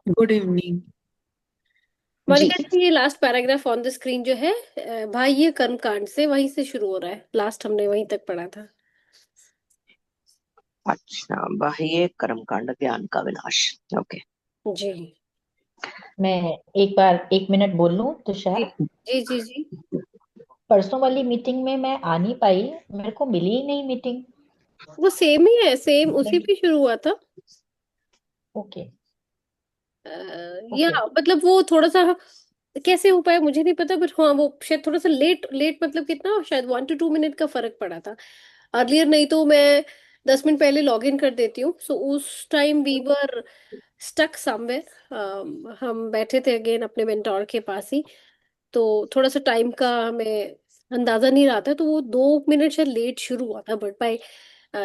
Good evening. जी। मोनिका जी, ये last paragraph on the screen जो है, भाई ये कर्मकांड से वहीं से शुरू हो रहा है। लास्ट हमने वहीं तक पढ़ा था। अच्छा, बाह्य कर्मकांड ज्ञान का विनाश। ओके। जी मैं एक बार 1 मिनट बोल लूं जी तुषार। जी जी जी। परसों वाली मीटिंग में मैं आ नहीं पाई, मेरे को मिली ही नहीं मीटिंग। वो सेम ही है, सेम उसी पे शुरू हुआ था। ओके। अ, या ओके। मतलब वो थोड़ा सा कैसे हो पाया मुझे नहीं पता, बट हाँ वो शायद थोड़ा सा लेट लेट, मतलब कितना, शायद 1 to 2 मिनट का फर्क पड़ा था। अर्लियर नहीं तो मैं 10 मिनट पहले लॉग इन कर देती हूँ। सो उस time we were stuck somewhere. हम बैठे थे अगेन अपने मेंटोर के पास ही। तो थोड़ा सा टाइम का हमें अंदाजा नहीं रहा था, तो वो 2 मिनट शायद लेट शुरू हुआ था, but by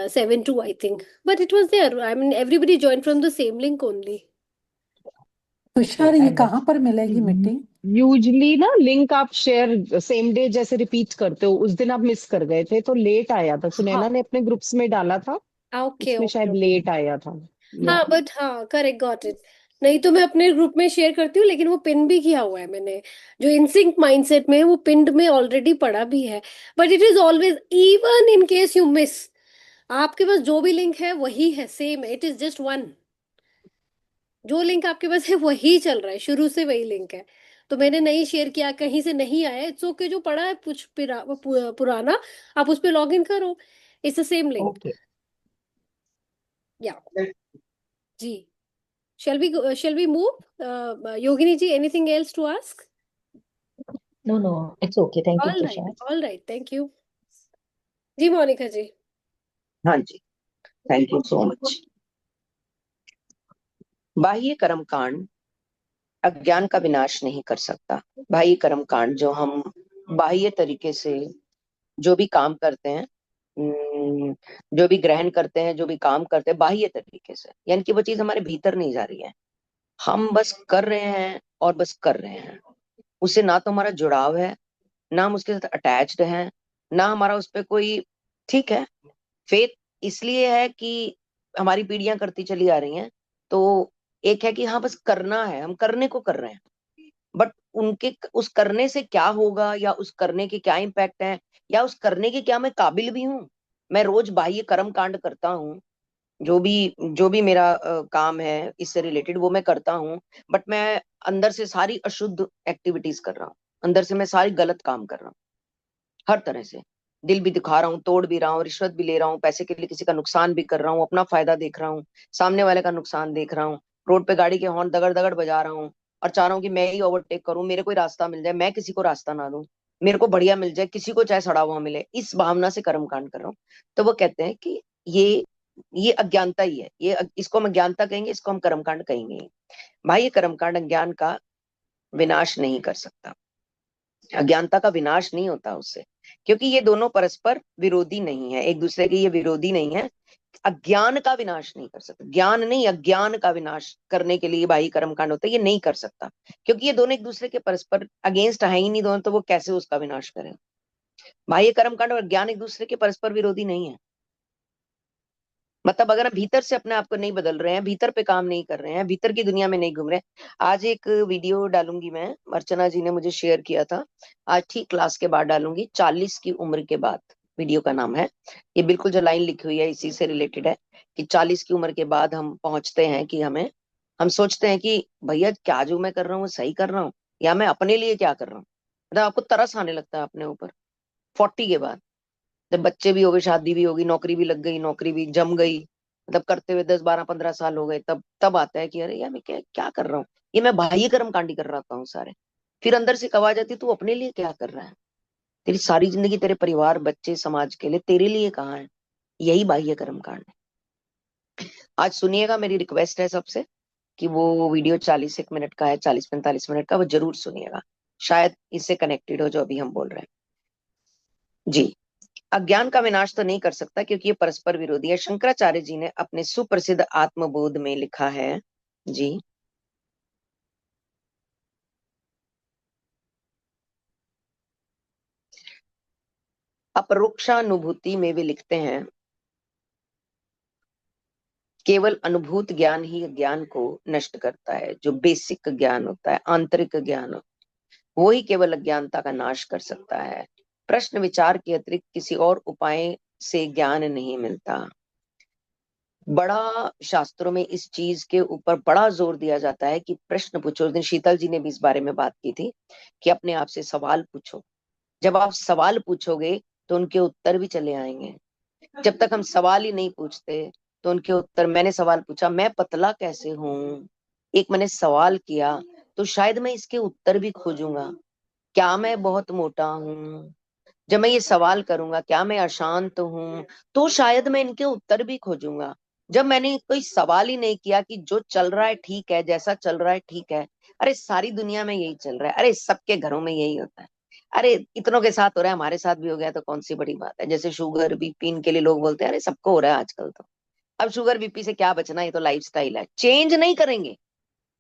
7 to I think. But it was there, I mean everybody join from the same link only. Okay, Tushar, ये कहाँ अंडरस्टूड। पर मिलेगी मीटिंग? यूजली ना लिंक आप शेयर सेम डे जैसे रिपीट करते हो, उस दिन आप मिस कर गए थे तो लेट आया था। हाँ, सुनैना ने अपने ग्रुप्स में डाला था, ओके उसमें ओके। शायद लेट आया था। या हाँ बट हाँ, करेक्ट, गॉट इट। नहीं तो मैं अपने ग्रुप में शेयर करती हूँ, लेकिन वो पिन भी किया हुआ है मैंने। जो इनसिंक माइंडसेट में है, वो पिंड में ऑलरेडी पड़ा भी है। But it is always, even in case you miss, आपके पास जो भी लिंक है वही है, सेम है, इट इज जस्ट वन। जो लिंक आपके पास है वही चल रहा है, शुरू से वही लिंक है। तो मैंने नहीं शेयर किया, कहीं से नहीं आया, इट्स ओके। जो पड़ा है कुछ पुराना, आप उस पर लॉग इन करो। It's the same link. Okay. Yeah जी। Shall we move? Yogini ji, anything else to ask? No no, it's okay, thank you Tushar. All right, thank you. जी मोनिका जी। हाँ जी। Thank you so much. बाह्य कर्मकांड अज्ञान का विनाश नहीं कर सकता। बाह्य कर्मकांड जो हम बाह्य तरीके से जो भी काम करते हैं, जो भी ग्रहण करते हैं, जो भी काम करते हैं बाह्य तरीके से, यानी कि वो चीज हमारे भीतर नहीं जा रही है। हम बस कर रहे हैं और बस कर रहे हैं। उससे ना तो हमारा जुड़ाव है, ना हम उसके साथ अटैच्ड हैं, ना हमारा उस पर कोई, ठीक है, फेथ इसलिए है कि हमारी पीढ़ियां करती चली आ रही हैं। तो एक है कि हाँ बस करना है, हम करने को कर रहे हैं। बट उनके उस करने से क्या होगा, या उस करने के क्या इम्पैक्ट है, या उस करने के क्या मैं काबिल भी हूँ। मैं रोज बाह्य कर्म कांड करता हूँ, जो भी मेरा काम है इससे रिलेटेड वो मैं करता हूँ। बट मैं अंदर से सारी अशुद्ध एक्टिविटीज कर रहा हूँ, अंदर से मैं सारी गलत काम कर रहा हूँ, हर तरह से। दिल भी दिखा रहा हूँ, तोड़ भी रहा हूँ, रिश्वत भी ले रहा हूँ, पैसे के लिए किसी का नुकसान भी कर रहा हूँ, अपना फायदा देख रहा हूँ, सामने वाले का नुकसान देख रहा हूँ, रोड पे गाड़ी के हॉर्न दगड़ दगड़ बजा रहा हूँ, और चाह रहा हूँ कि मैं ही ओवरटेक करूँ, मेरे को ही रास्ता मिल जाए, मैं किसी को रास्ता ना दूं, मेरे को बढ़िया मिल जाए, किसी को चाहे सड़ा हुआ मिले, इस भावना से कर्म कांड कर रहा हूँ। तो वो कहते हैं कि ये अज्ञानता ही है, इसको हम अज्ञानता कहेंगे, इसको हम कर्मकांड कहेंगे। भाई ये कर्मकांड अज्ञान का विनाश नहीं कर सकता, अज्ञानता का विनाश नहीं होता उससे, क्योंकि ये दोनों परस्पर विरोधी नहीं है, एक दूसरे के ये विरोधी नहीं है। अज्ञान का विनाश नहीं कर सकता, ज्ञान नहीं, अज्ञान का विनाश करने के लिए बाह्य कर्म कांड होता है, ये नहीं कर सकता, क्योंकि ये दोनों एक दूसरे के परस्पर अगेंस्ट है ही नहीं दोनों, तो वो कैसे उसका विनाश करें। बाह्य कर्म कांड और ज्ञान एक दूसरे के परस्पर विरोधी नहीं है। मतलब अगर हम भीतर से अपने आप को नहीं बदल रहे हैं, भीतर पे काम नहीं कर रहे हैं, भीतर की दुनिया में नहीं घूम रहे हैं। आज एक वीडियो डालूंगी मैं, अर्चना जी ने मुझे शेयर किया था, आज ठीक क्लास के बाद डालूंगी, 40 की उम्र के बाद, वीडियो का नाम है। ये बिल्कुल जो लाइन लिखी हुई है इसी से रिलेटेड है, कि 40 की उम्र के बाद हम पहुंचते हैं कि हम सोचते हैं कि भैया क्या जो मैं कर रहा हूँ सही कर रहा हूँ, या मैं अपने लिए क्या कर रहा हूँ। मतलब आपको तरस आने लगता है अपने ऊपर 40 के बाद, जब बच्चे भी हो गए, शादी भी होगी, नौकरी भी लग गई, नौकरी भी जम गई, मतलब करते हुए 10 12 15 साल हो गए, तब तब आता है कि अरे यार मैं क्या क्या कर रहा हूँ, ये मैं बाह्य कर्म कांडी कर रहा हूँ सारे। फिर अंदर से कहा जाती तू अपने लिए क्या कर रहा है, तेरी सारी जिंदगी तेरे परिवार बच्चे समाज के लिए, तेरे लिए कहाँ है। यही बाह्य कर्म कांड है। आज सुनिएगा, मेरी रिक्वेस्ट है सबसे कि वो वीडियो 40 1 मिनट का है, 40 45 मिनट का, वो जरूर सुनिएगा, शायद इससे कनेक्टेड हो जो अभी हम बोल रहे हैं। जी। अज्ञान का विनाश तो नहीं कर सकता क्योंकि ये परस्पर विरोधी है। शंकराचार्य जी ने अपने सुप्रसिद्ध आत्मबोध में लिखा है। जी। अपरोक्षानुभूति में वे लिखते हैं केवल अनुभूत ज्ञान ही ज्ञान को नष्ट करता है। जो बेसिक ज्ञान होता है, आंतरिक ज्ञान, वो ही केवल अज्ञानता का नाश कर सकता है। प्रश्न विचार के अतिरिक्त किसी और उपाय से ज्ञान नहीं मिलता। बड़ा शास्त्रों में इस चीज के ऊपर बड़ा जोर दिया जाता है कि प्रश्न पूछो। उस दिन शीतल जी ने भी इस बारे में बात की थी कि अपने आप से सवाल पूछो। जब आप सवाल पूछोगे तो उनके उत्तर भी चले आएंगे। जब तक हम सवाल ही नहीं पूछते तो उनके उत्तर, मैंने सवाल पूछा मैं पतला कैसे हूँ, एक मैंने सवाल किया, तो शायद मैं इसके उत्तर भी खोजूंगा। क्या मैं बहुत मोटा हूँ, जब मैं ये सवाल करूंगा क्या मैं अशांत हूँ, तो शायद मैं इनके उत्तर भी खोजूंगा। जब मैंने कोई सवाल ही नहीं किया कि जो चल रहा है ठीक है, जैसा चल रहा है ठीक है, अरे सारी दुनिया में यही चल रहा है, अरे सबके घरों में यही होता है, अरे इतनों के साथ हो रहा है, हमारे साथ भी हो गया तो कौन सी बड़ी बात है। जैसे शुगर बीपी इनके लिए लोग बोलते हैं अरे सबको हो रहा है आजकल तो। अब शुगर बीपी से क्या बचना, ये तो लाइफस्टाइल है, चेंज नहीं करेंगे,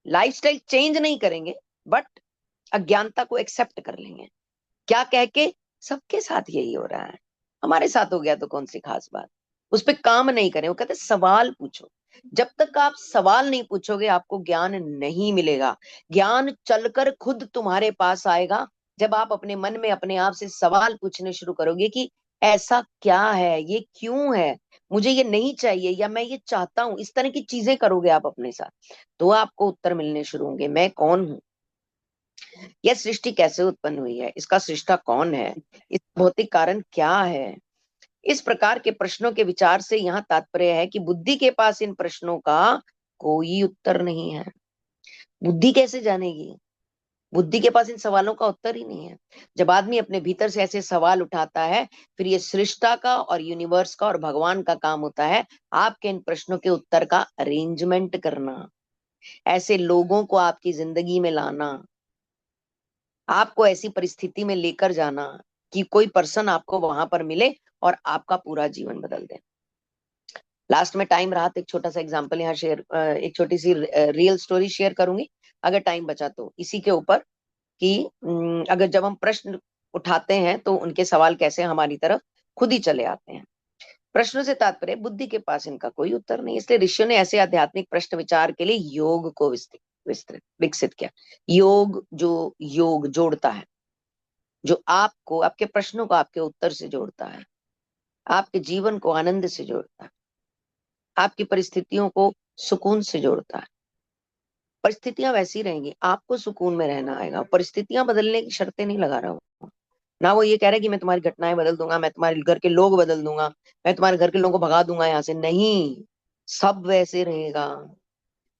लाइफस्टाइल चेंज नहीं करेंगे, बट अज्ञानता को एक्सेप्ट कर लेंगे। क्या कह के, सबके साथ यही हो रहा है, हमारे साथ हो गया तो कौन सी खास बात। उस पर काम नहीं करें। वो कहते सवाल पूछो। जब तक आप सवाल नहीं पूछोगे आपको ज्ञान नहीं मिलेगा। ज्ञान चलकर खुद तुम्हारे पास आएगा जब आप अपने मन में अपने आप से सवाल पूछने शुरू करोगे कि ऐसा क्या है, ये क्यों है, मुझे ये नहीं चाहिए या मैं ये चाहता हूं। इस तरह की चीजें करोगे आप अपने साथ तो आपको उत्तर मिलने शुरू होंगे। मैं कौन हूं, यह सृष्टि कैसे उत्पन्न हुई है, इसका सृष्टा कौन है, इस भौतिक कारण क्या है। इस प्रकार के प्रश्नों के विचार से यहाँ तात्पर्य है कि बुद्धि के पास इन प्रश्नों का कोई उत्तर नहीं है। बुद्धि कैसे जानेगी, बुद्धि के पास इन सवालों का उत्तर ही नहीं है। जब आदमी अपने भीतर से ऐसे सवाल उठाता है, फिर ये सृष्टा का और यूनिवर्स का और भगवान का काम होता है आपके इन प्रश्नों के उत्तर का अरेंजमेंट करना, ऐसे लोगों को आपकी जिंदगी में लाना, आपको ऐसी परिस्थिति में लेकर जाना कि कोई पर्सन आपको वहां पर मिले और आपका पूरा जीवन बदल दे। लास्ट में टाइम रहा तो एक छोटा सा एग्जांपल यहाँ शेयर, एक छोटी सी रियल स्टोरी शेयर करूंगी अगर टाइम बचा तो, इसी के ऊपर कि अगर जब हम प्रश्न उठाते हैं तो उनके सवाल कैसे हमारी तरफ खुद ही चले आते हैं। प्रश्नों से तात्पर्य बुद्धि के पास इनका कोई उत्तर नहीं, इसलिए ऋषियों ने ऐसे आध्यात्मिक प्रश्न विचार के लिए योग को विकसित किया। योग जो योग जोड़ता है, जो आपको आपके प्रश्नों को आपके उत्तर से जोड़ता है, आपके जीवन को आनंद से जोड़ता है, आपकी परिस्थितियों को सुकून से जोड़ता है। परिस्थितियां वैसी रहेंगी, आपको सुकून में रहना आएगा। परिस्थितियां बदलने की शर्तें नहीं लगा रहा हूं ना, वो ये कह रहा है कि मैं तुम्हारी घटनाएं बदल दूंगा, मैं तुम्हारे घर के लोग बदल दूंगा, मैं तुम्हारे घर के लोगों को भगा दूंगा यहाँ से, नहीं, सब वैसे रहेगा।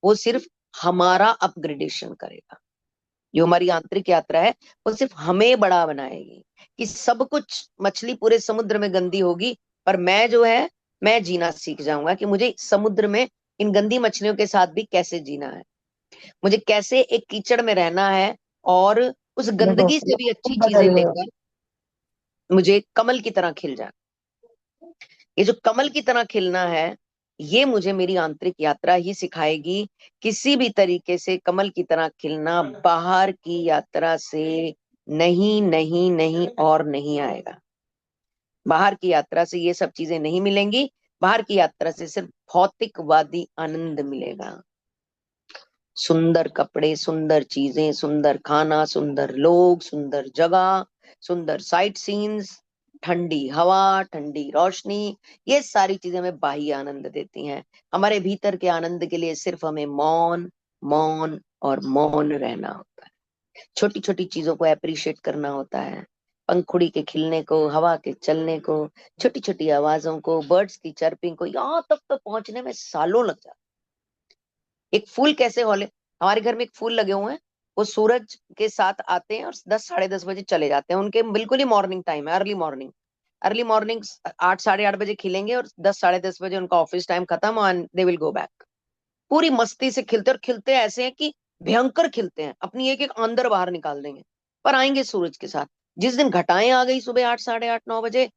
वो सिर्फ हमारा अपग्रेडेशन करेगा। जो हमारी आंतरिक यात्रा है वो सिर्फ हमें बड़ा बनाएगी कि सब कुछ, मछली पूरे समुद्र में गंदी होगी पर मैं जो है मैं जीना सीख जाऊंगा कि मुझे समुद्र में इन गंदी मछलियों के साथ भी कैसे जीना है, मुझे कैसे एक कीचड़ में रहना है और उस देखो गंदगी से भी अच्छी तुम चीजें बदल रहे हो। लेकर मुझे कमल की तरह खिल जाना। ये जो कमल की तरह खिलना है ये मुझे मेरी आंतरिक यात्रा ही सिखाएगी। किसी भी तरीके से कमल की तरह खिलना बाहर की यात्रा से नहीं नहीं नहीं और नहीं आएगा। बाहर की यात्रा से ये सब चीजें नहीं मिलेंगी। बाहर की यात्रा से सिर्फ भौतिकवादी आनंद मिलेगा। सुंदर कपड़े, सुंदर चीजें, सुंदर खाना, सुंदर लोग, सुंदर जगह, सुंदर साइट सीन्स, ठंडी हवा, ठंडी रोशनी, ये सारी चीजें हमें बाह्य आनंद देती हैं। हमारे भीतर के आनंद के लिए सिर्फ हमें मौन मौन और मौन रहना होता है। छोटी छोटी चीजों को अप्रिशिएट करना होता है, पंखुड़ी के खिलने को, हवा के चलने को, छोटी छोटी आवाजों को, बर्ड्स की चर्पिंग को, यहाँ तक तो पहुंचने में सालों लग जाते। एक फूल कैसे हौले, हमारे घर में एक फूल लगे हुए हैं, वो सूरज के साथ आते हैं और 10 साढ़े 10 बजे चले जाते हैं। उनके बिल्कुल ही मॉर्निंग टाइम है, अर्ली मॉर्निंग। अर्ली मॉर्निंग 8 साढ़े 8 बजे खिलेंगे और 10 साढ़े 10 बजे उनका ऑफिस टाइम खत्म and they will go back. पूरी मस्ती से खिलते, और खिलते ऐसे हैं कि भयंकर खिलते हैं, अपनी एक एक अंदर बाहर निकाल देंगे पर आएंगे सूरज के साथ। जिस दिन घटाएं आ गई सुबह 8 साढ़े 8 9 बजे,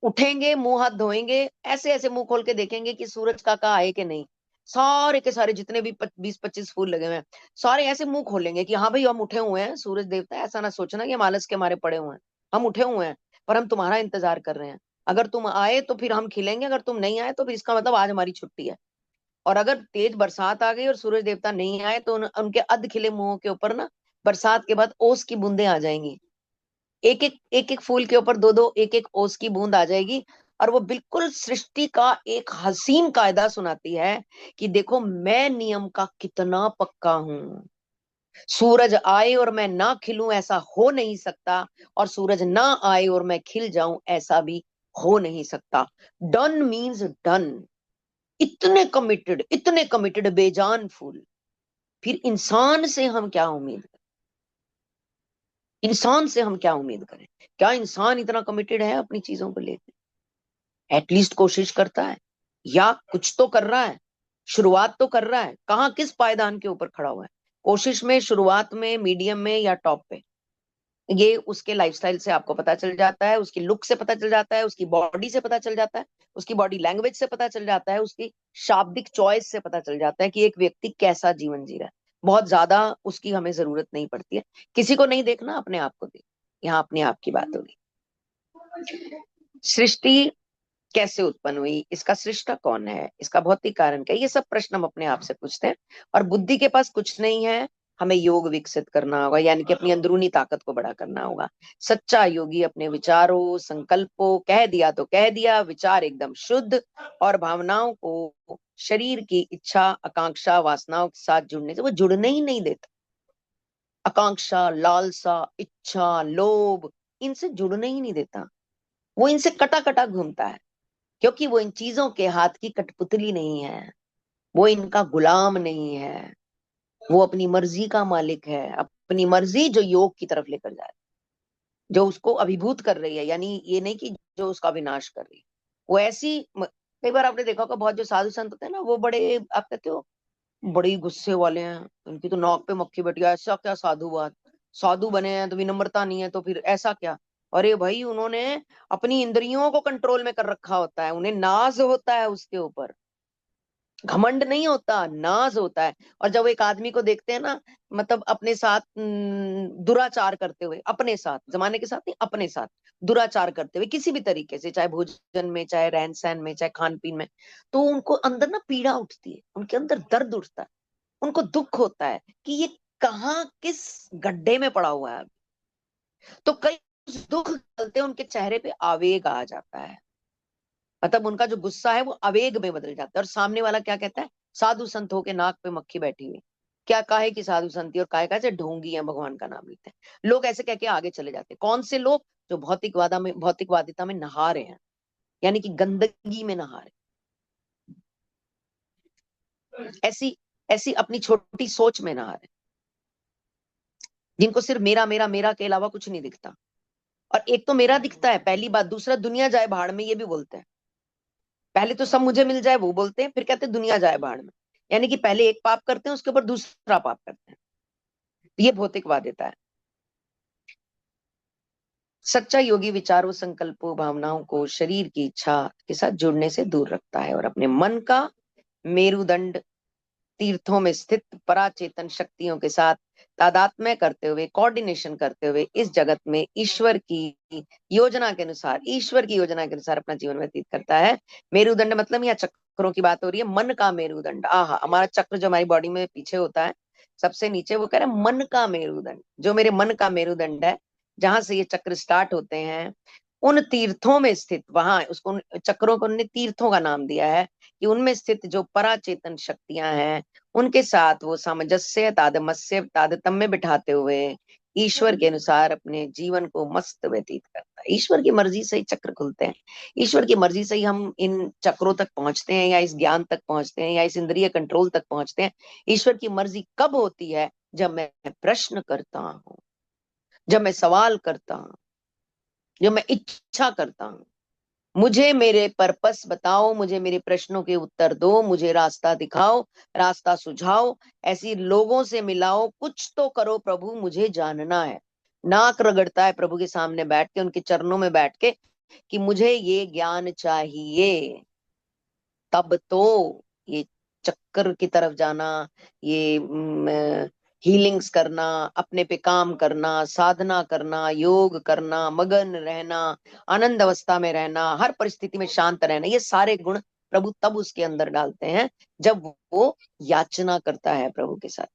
उठेंगे, मुंह हाथ धोएंगे, ऐसे ऐसे मुंह खोल के देखेंगे कि सूरज काका आए कि नहीं। सारे के सारे जितने भी 20-25 फूल लगे हुए हैं सारे ऐसे मुंह खोलेंगे कि हाँ भाई हम उठे हुए हैं, सूरज देवता ऐसा ना सोचना कि हम आलस के मारे पड़े हुए हैं, हम उठे हुए हैं पर हम तुम्हारा इंतजार कर रहे हैं। अगर तुम आए तो फिर हम खिलेंगे, अगर तुम नहीं आए तो फिर इसका मतलब आज हमारी छुट्टी है। और अगर तेज बरसात आ गई और सूरज देवता नहीं आए तो उनके अध खिले मुंहों के ऊपर ना बरसात के बाद ओस की बूंदें आ जाएंगी। एक एक फूल के ऊपर दो दो एक एक ओस की बूंद आ जाएगी। और वो बिल्कुल सृष्टि का एक हसीन कायदा सुनाती है कि देखो मैं नियम का कितना पक्का हूं। सूरज आए और मैं ना खिलूं ऐसा हो नहीं सकता, और सूरज ना आए और मैं खिल जाऊं ऐसा भी हो नहीं सकता। Done means done. इतने कमिटेड बेजान फूल। फिर इंसान से हम क्या उम्मीद करें? इंसान से हम क्या उम्मीद करें? क्या इंसान इतना कमिटेड है अपनी चीजों को लेकर? एटलीस्ट कोशिश करता है या कुछ तो कर रहा है, शुरुआत तो कर रहा है। कहाँ किस पायदान के ऊपर खड़ा हुआ है? कोशिश में, शुरुआत में, मीडियम में या टॉप पे? ये उसके लाइफस्टाइल से आपको पता चल जाता है, उसकी लुक से पता चल जाता है, उसकी बॉडी से पता चल जाता है, उसकी बॉडी लैंग्वेज से पता चल जाता है, उसकी शाब्दिक चॉइस से पता चल जाता है कि एक व्यक्ति कैसा जीवन जी रहा है। बहुत ज्यादा उसकी हमें जरूरत नहीं पड़ती है। किसी को नहीं देखना, अपने आप को देख। यहाँ अपने आप की बात होगी। सृष्टि कैसे उत्पन्न हुई, इसका सृष्टा कौन है, इसका भौतिक कारण क्या है, ये सब प्रश्न हम अपने आप से पूछते हैं। और बुद्धि के पास कुछ नहीं है, हमें योग विकसित करना होगा, यानी कि अपनी अंदरूनी ताकत को बड़ा करना होगा। सच्चा योगी अपने विचारों, संकल्पों, कह दिया तो कह दिया, विचार एकदम शुद्ध, और भावनाओं को शरीर की इच्छा, आकांक्षा, वासनाओं के साथ जुड़ने से वो जुड़ने ही नहीं देता। आकांक्षा, लालसा, इच्छा, लोभ, इनसे जुड़ने ही नहीं देता। वो इनसे कटा कटा घूमता है, क्योंकि वो इन चीजों के हाथ की कठपुतली नहीं है, वो इनका गुलाम नहीं है। वो अपनी मर्जी का मालिक है, अपनी मर्जी जो योग की तरफ लेकर जा रही है, जो उसको अभिभूत कर रही है। यानी ये नहीं कि जो उसका विनाश कर रही है। वो ऐसी कई बार आपने देखा होगा, बहुत जो साधु संत होते हैं ना, वो बड़े, आप कहते हो, बड़े ही गुस्से वाले हैं, उनकी तो नाक पे मक्खी बैठी है। ऐसा क्या साधुवाद? साधु बने हैं तो विनम्रता नहीं है, तो फिर ऐसा क्या? अरे भाई, उन्होंने अपनी इंद्रियों को कंट्रोल में कर रखा होता है, उन्हें नाज होता है उसके ऊपर। घमंड नहीं होता, नाज होता है। और जब एक आदमी को देखते हैं ना, मतलब अपने साथ दुराचार करते हुए, अपने साथ, जमाने के साथ नहीं, अपने साथ दुराचार करते हुए किसी भी तरीके से, चाहे भोजन में, चाहे रहन सहन में, चाहे खान पीन में, तो उनको अंदर ना पीड़ा उठती है, उनके अंदर दर्द उठता है, उनको दुख होता है कि ये कहाँ किस गड्ढे में पड़ा हुआ है। तो कई उस दुख चलते उनके चेहरे पे आवेग आ जाता है, मतलब उनका जो गुस्सा है वो आवेग में बदल जाता है। और सामने वाला क्या कहता है? साधु संत होके नाक पे मक्खी बैठी हुई। क्या काहे की साधु संती, और काहे का से ढोंगी है, भगवान का नाम लेते हैं लोग, ऐसे कह के आगे चले जाते हैं। कौन से लोग? जो भौतिकवादिता में नहा रहे हैं, यानी कि गंदगी में नहा रहे हैं, ऐसी ऐसी अपनी छोटी सोच में नहा रहे हैं, जिनको सिर्फ मेरा मेरा मेरा के अलावा कुछ नहीं दिखता। और एक तो मेरा दिखता है, पहली बात। दूसरा, दुनिया जाए भाड़ में, ये भी बोलते हैं। पहले तो सब मुझे मिल जाए वो बोलते हैं, फिर कहते हैं दुनिया जाए भाड़ में। यानी कि पहले एक पाप करते हैं, उसके ऊपर दूसरा पाप करते हैं। ये भौतिकवादिता है। सच्चा योगी विचारों, संकल्पों, भावनाओं को शरीर की इच्छा के साथ जुड़ने से दूर रखता है, और अपने मन का मेरुदंड तीर्थों में स्थित पराचेतन शक्तियों के साथ तादात्म्य करते हुए, कोऑर्डिनेशन करते हुए, इस जगत में ईश्वर की योजना के अनुसार, अपना जीवन व्यतीत करता है। मेरुदंड मतलब यहाँ चक्रों की बात हो रही है। मन का मेरुदंड, आहा, हमारा चक्र जो हमारी बॉडी में पीछे होता है सबसे नीचे, वो कह रहे हैं मन का मेरुदंड। जो मेरे मन का मेरुदंड है, जहां से ये चक्र स्टार्ट होते हैं, उन तीर्थों में स्थित, वहां उसको चक्रों को उन्होंने तीर्थों का नाम दिया है, कि उनमें स्थित जो पराचेतन शक्तियां हैं, उनके साथ वो सामंजस्य, तादात्म्य बिठाते हुए ईश्वर के अनुसार अपने जीवन को मस्त व्यतीत करता है। ईश्वर की मर्जी से ही चक्र खुलते हैं। ईश्वर की मर्जी से ही हम इन चक्रों तक पहुंचते हैं, या इस ज्ञान तक पहुंचते हैं, या इस इंद्रिय कंट्रोल तक पहुंचते हैं। ईश्वर की मर्जी कब होती है? जब मैं प्रश्न करता हूँ, जब मैं सवाल करता हूँ, जब मैं इच्छा करता हूँ। मुझे मेरे पर्पस बताओ, मुझे मेरे प्रश्नों के उत्तर दो, मुझे रास्ता दिखाओ, रास्ता सुझाओ, ऐसी लोगों से मिलाओ, कुछ तो करो प्रभु, मुझे जानना है। नाक रगड़ता है प्रभु के सामने बैठ के, उनके चरणों में बैठ के, कि मुझे ये ज्ञान चाहिए। तब तो ये चक्कर की तरफ जाना, ये हीलिंग्स करना, अपने पे काम करना, साधना करना, योग करना, मगन रहना, आनंद अवस्था में रहना, हर परिस्थिति में शांत रहना, ये सारे गुण प्रभु तब उसके अंदर डालते हैं जब वो याचना करता है प्रभु के साथ।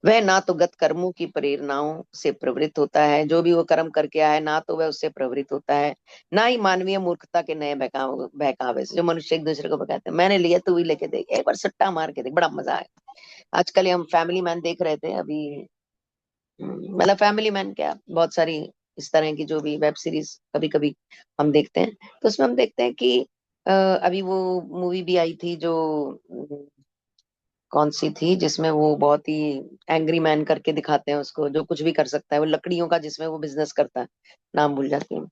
वह ना तो गत कर्मों की प्रेरणाओं से प्रवृत्त होता है, जो भी वो कर्म करके आया है ना तो वह उससे प्रवृत्त होता है, ना ही मानवीय मूर्खता के नए बहकावे से, जो मनुष्य एक दूसरे को बहकाते हैं, मैंने लिया तू भी लेके देख, एक बार सट्टा मार के देख, बड़ा मजा आया। आजकल हम फैमिली मैन देख रहे थे अभी, मतलब फैमिली मैन क्या, बहुत सारी इस तरह की जो भी वेब सीरीज कभी कभी हम देखते हैं, तो उसमें हम देखते हैं कि अभी वो मूवी भी आई थी जो कौन सी थी जिसमें वो बहुत ही एंग्री मैन करके दिखाते हैं उसको, जो कुछ भी कर सकता है, वो लकड़ियों का जिसमें वो बिजनेस करता है, नाम भूल जाती हूँ।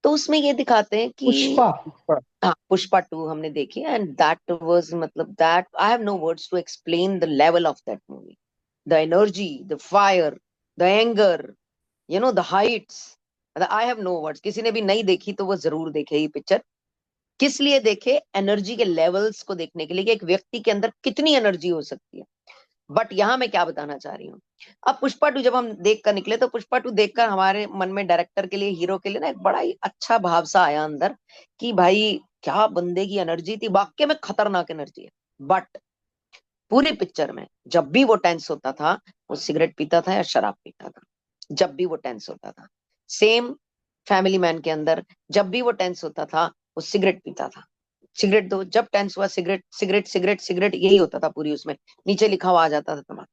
तो उसमें ये दिखाते हैं कि पुष्पा पुष्पा हाँ, पुष्पा 2 हमने देखी, एंड दैट वाज, मतलब that I have no words to explain the level of that movie, the energy, the fire, the anger, you know, the heights, I have no words. किसी ने भी नहीं देखी तो वो जरूर देखे ये पिक्चर। किस लिए देखे? एनर्जी के लेवल्स को देखने के लिए कि एक व्यक्ति के अंदर कितनी एनर्जी हो सकती है। बट यहां मैं क्या बताना चाह रही हूँ, अब पुष्पा 2 जब हम देख कर निकले तो पुष्पा 2 देखकर हमारे मन में डायरेक्टर के लिए, हीरो के लिए ना एक बड़ा ही अच्छा भाव सा आया अंदर कि भाई क्या बंदे की एनर्जी थी, वाकई में खतरनाक एनर्जी है। बट पूरी पिक्चर में जब भी वो टेंस होता था वो सिगरेट पीता था या शराब पीता था, जब भी वो टेंस होता था। सेम फैमिली मैन के अंदर जब भी वो टेंस होता था वो सिगरेट पीता था। सिगरेट दो, जब टेंस हुआ सिगरेट सिगरेट सिगरेट सिगरेट, यही होता था पूरी उसमें, नीचे लिखा हुआ आ जाता था तमाम।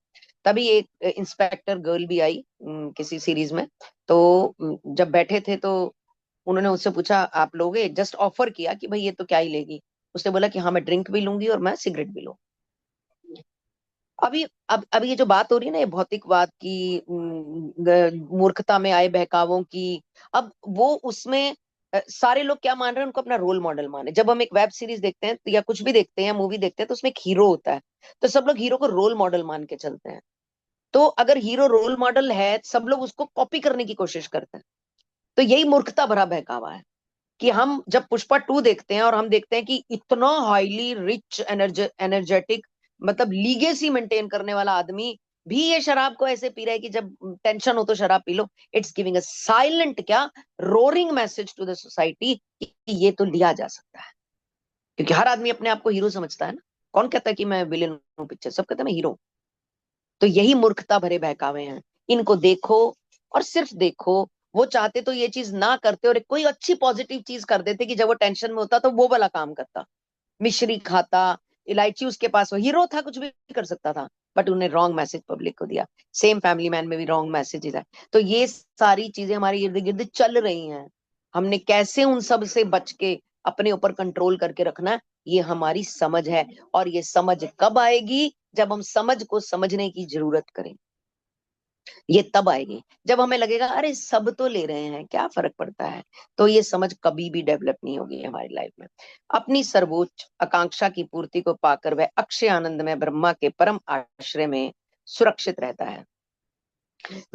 तभी एक इंस्पेक्टर गर्ल भी आई किसी सीरीज में, तो जब बैठे थे तो उन्होंने उससे पूछा आप लोगे, जस्ट ऑफर किया कि भाई ये तो क्या ही लेगी, उसने बोला कि हाँ मैं ड्रिंक भी लूंगी और मैं सिगरेट भी लूंगी। अब ये जो बात हो रही है ना, ये भौतिकवाद की, मूर्खता में आए बहकावों की, अब वो उसमें सारे लोग क्या मान रहे हैं, उनको अपना रोल मॉडल माने। जब हम एक वेब सीरीज देखते हैं या कुछ भी देखते हैं, मूवी देखते हैं, तो उसमें एक हीरो होता है, तो सब लोग हीरो को रोल मॉडल मान के चलते हैं। तो अगर हीरो रोल मॉडल है, सब लोग उसको कॉपी करने की कोशिश करते हैं। तो यही मूर्खता भरा बहकावा है कि हम जब पुष्पा 2 देखते हैं और हम देखते हैं कि इतना हाईली रिच एनर्जेटिक, मतलब लीगेसी मेंटेन करने वाला आदमी भी ये शराब को ऐसे पी रहा है कि जब टेंशन हो तो शराब पी लो, इट्स गिविंग अ साइलेंट क्या, roaring message to the society कि ये तो लिया जा सकता है। क्योंकि हर आदमी अपने आप को हीरो समझता है ना, कौन कहता है कि मैं विलेन हूँ पिक्चर, सब कहते हैं मैं हीरो हूं। तो यही मूर्खता भरे बहकावे हैं, इनको देखो और सिर्फ देखो। वो चाहते तो ये चीज ना करते और कोई अच्छी पॉजिटिव चीज कर देते कि जब वो टेंशन में होता तो वो वाला काम करता, मिश्री खाता, इलायची उसके पास, वो हीरो था, कुछ भी कर सकता था, बट उन्हें रॉन्ग मैसेज पब्लिक को दिया। सेम फैमिली मैन में भी रॉन्ग मैसेज है। तो ये सारी चीजें हमारे इर्द गिर्द चल रही हैं, हमने कैसे उन सब से बच के अपने ऊपर कंट्रोल करके रखना है, ये हमारी समझ है। और ये समझ कब आएगी? जब हम समझ को समझने की जरूरत करें, ये तब आएगी जब हमें लगेगा अरे सब तो ले रहे हैं, क्या फर्क पड़ता है। तो ये समझ कभी भी डेवलप नहीं होगी हमारी लाइफ में। अपनी सर्वोच्च आकांक्षा की पूर्ति को पाकर वह अक्षय आनंद में ब्रह्मा के परम आश्रय में सुरक्षित रहता है।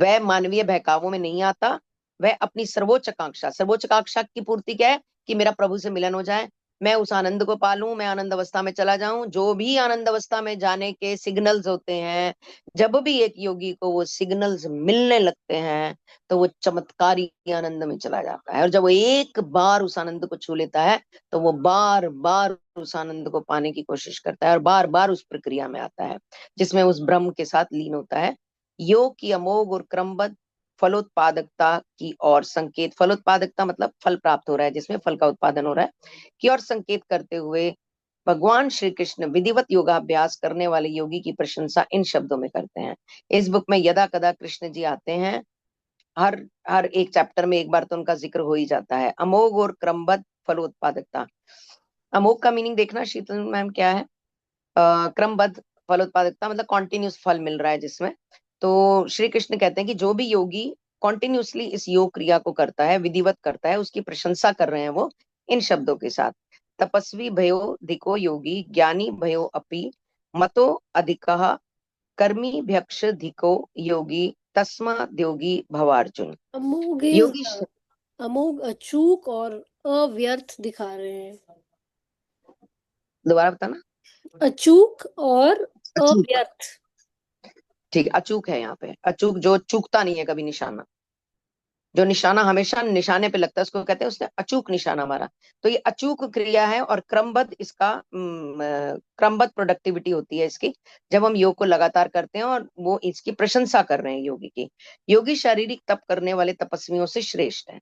वह मानवीय बहकावों में नहीं आता। वह अपनी सर्वोच्च आकांक्षा की पूर्ति क्या है कि मेरा प्रभु से मिलन हो जाए, मैं उस आनंद को पालूं, मैं आनंद अवस्था में चला जाऊं। जो भी आनंद अवस्था में जाने के सिग्नल्स होते हैं, जब भी एक योगी को वो सिग्नल्स मिलने लगते हैं तो वो चमत्कारी आनंद में चला जाता है। और जब वो एक बार उस आनंद को छू लेता है तो वो बार बार उस आनंद को पाने की कोशिश करता है और बार बार उस प्रक्रिया में आता है जिसमें उस ब्रह्म के साथ लीन होता है। योग की अमोघ और क्रमबद्ध फलोत्पादकता की और संकेत, फलोत्पादकता मतलब फल प्राप्त हो रहा है, जिसमें फल का उत्पादन हो रहा है, की और संकेत करते हुए भगवान श्री कृष्ण विधिवत योगाभ्यास करने वाले योगी की प्रशंसा इन शब्दों में करते हैं। इस बुक में यदा कदा कृष्ण जी आते हैं, हर हर एक चैप्टर में एक बार तो उनका जिक्र हो ही जाता है। अमोघ और क्रमबद्ध फलोत्पादकता, अमोघ का मीनिंग देखना शीतल मैम क्या है, क्रमबद्ध फलोत्पादकता मतलब कॉन्टिन्यूस फल मिल रहा है जिसमें। तो श्री कृष्ण कहते हैं कि जो भी योगी कॉन्टिन्यूसली इस योग क्रिया को करता है, विधिवत करता है, उसकी प्रशंसा कर रहे हैं वो इन शब्दों के साथ। तपस्वी भयो धिको योगी, ज्ञानी भयो अपि, मतो अधिकः, कर्मी भ्यक्ष धिको योगी, तस्माद् योगी भवार्जुन। अमोघ इज योगी अमोघ अचूक और अव्यर्थ दिखा रहे हैं। दोबारा बताना। अचूक और अचूक, अव्यर्थ। ठीक है, अचूक है यहाँ पे, अचूक जो चूकता नहीं है कभी निशाना। जो निशाना हमेशा निशाने पे लगता है उसको कहते हैं उसने अचूक निशाना मारा। तो ये अचूक क्रिया है और क्रमबद्ध इसका क्रमबद्ध प्रोडक्टिविटी होती है इसकी, जब हम योग को लगातार करते हैं और वो इसकी प्रशंसा कर रहे हैं योगी की। योगी शारीरिक तप करने वाले तपस्वियों से श्रेष्ठ है।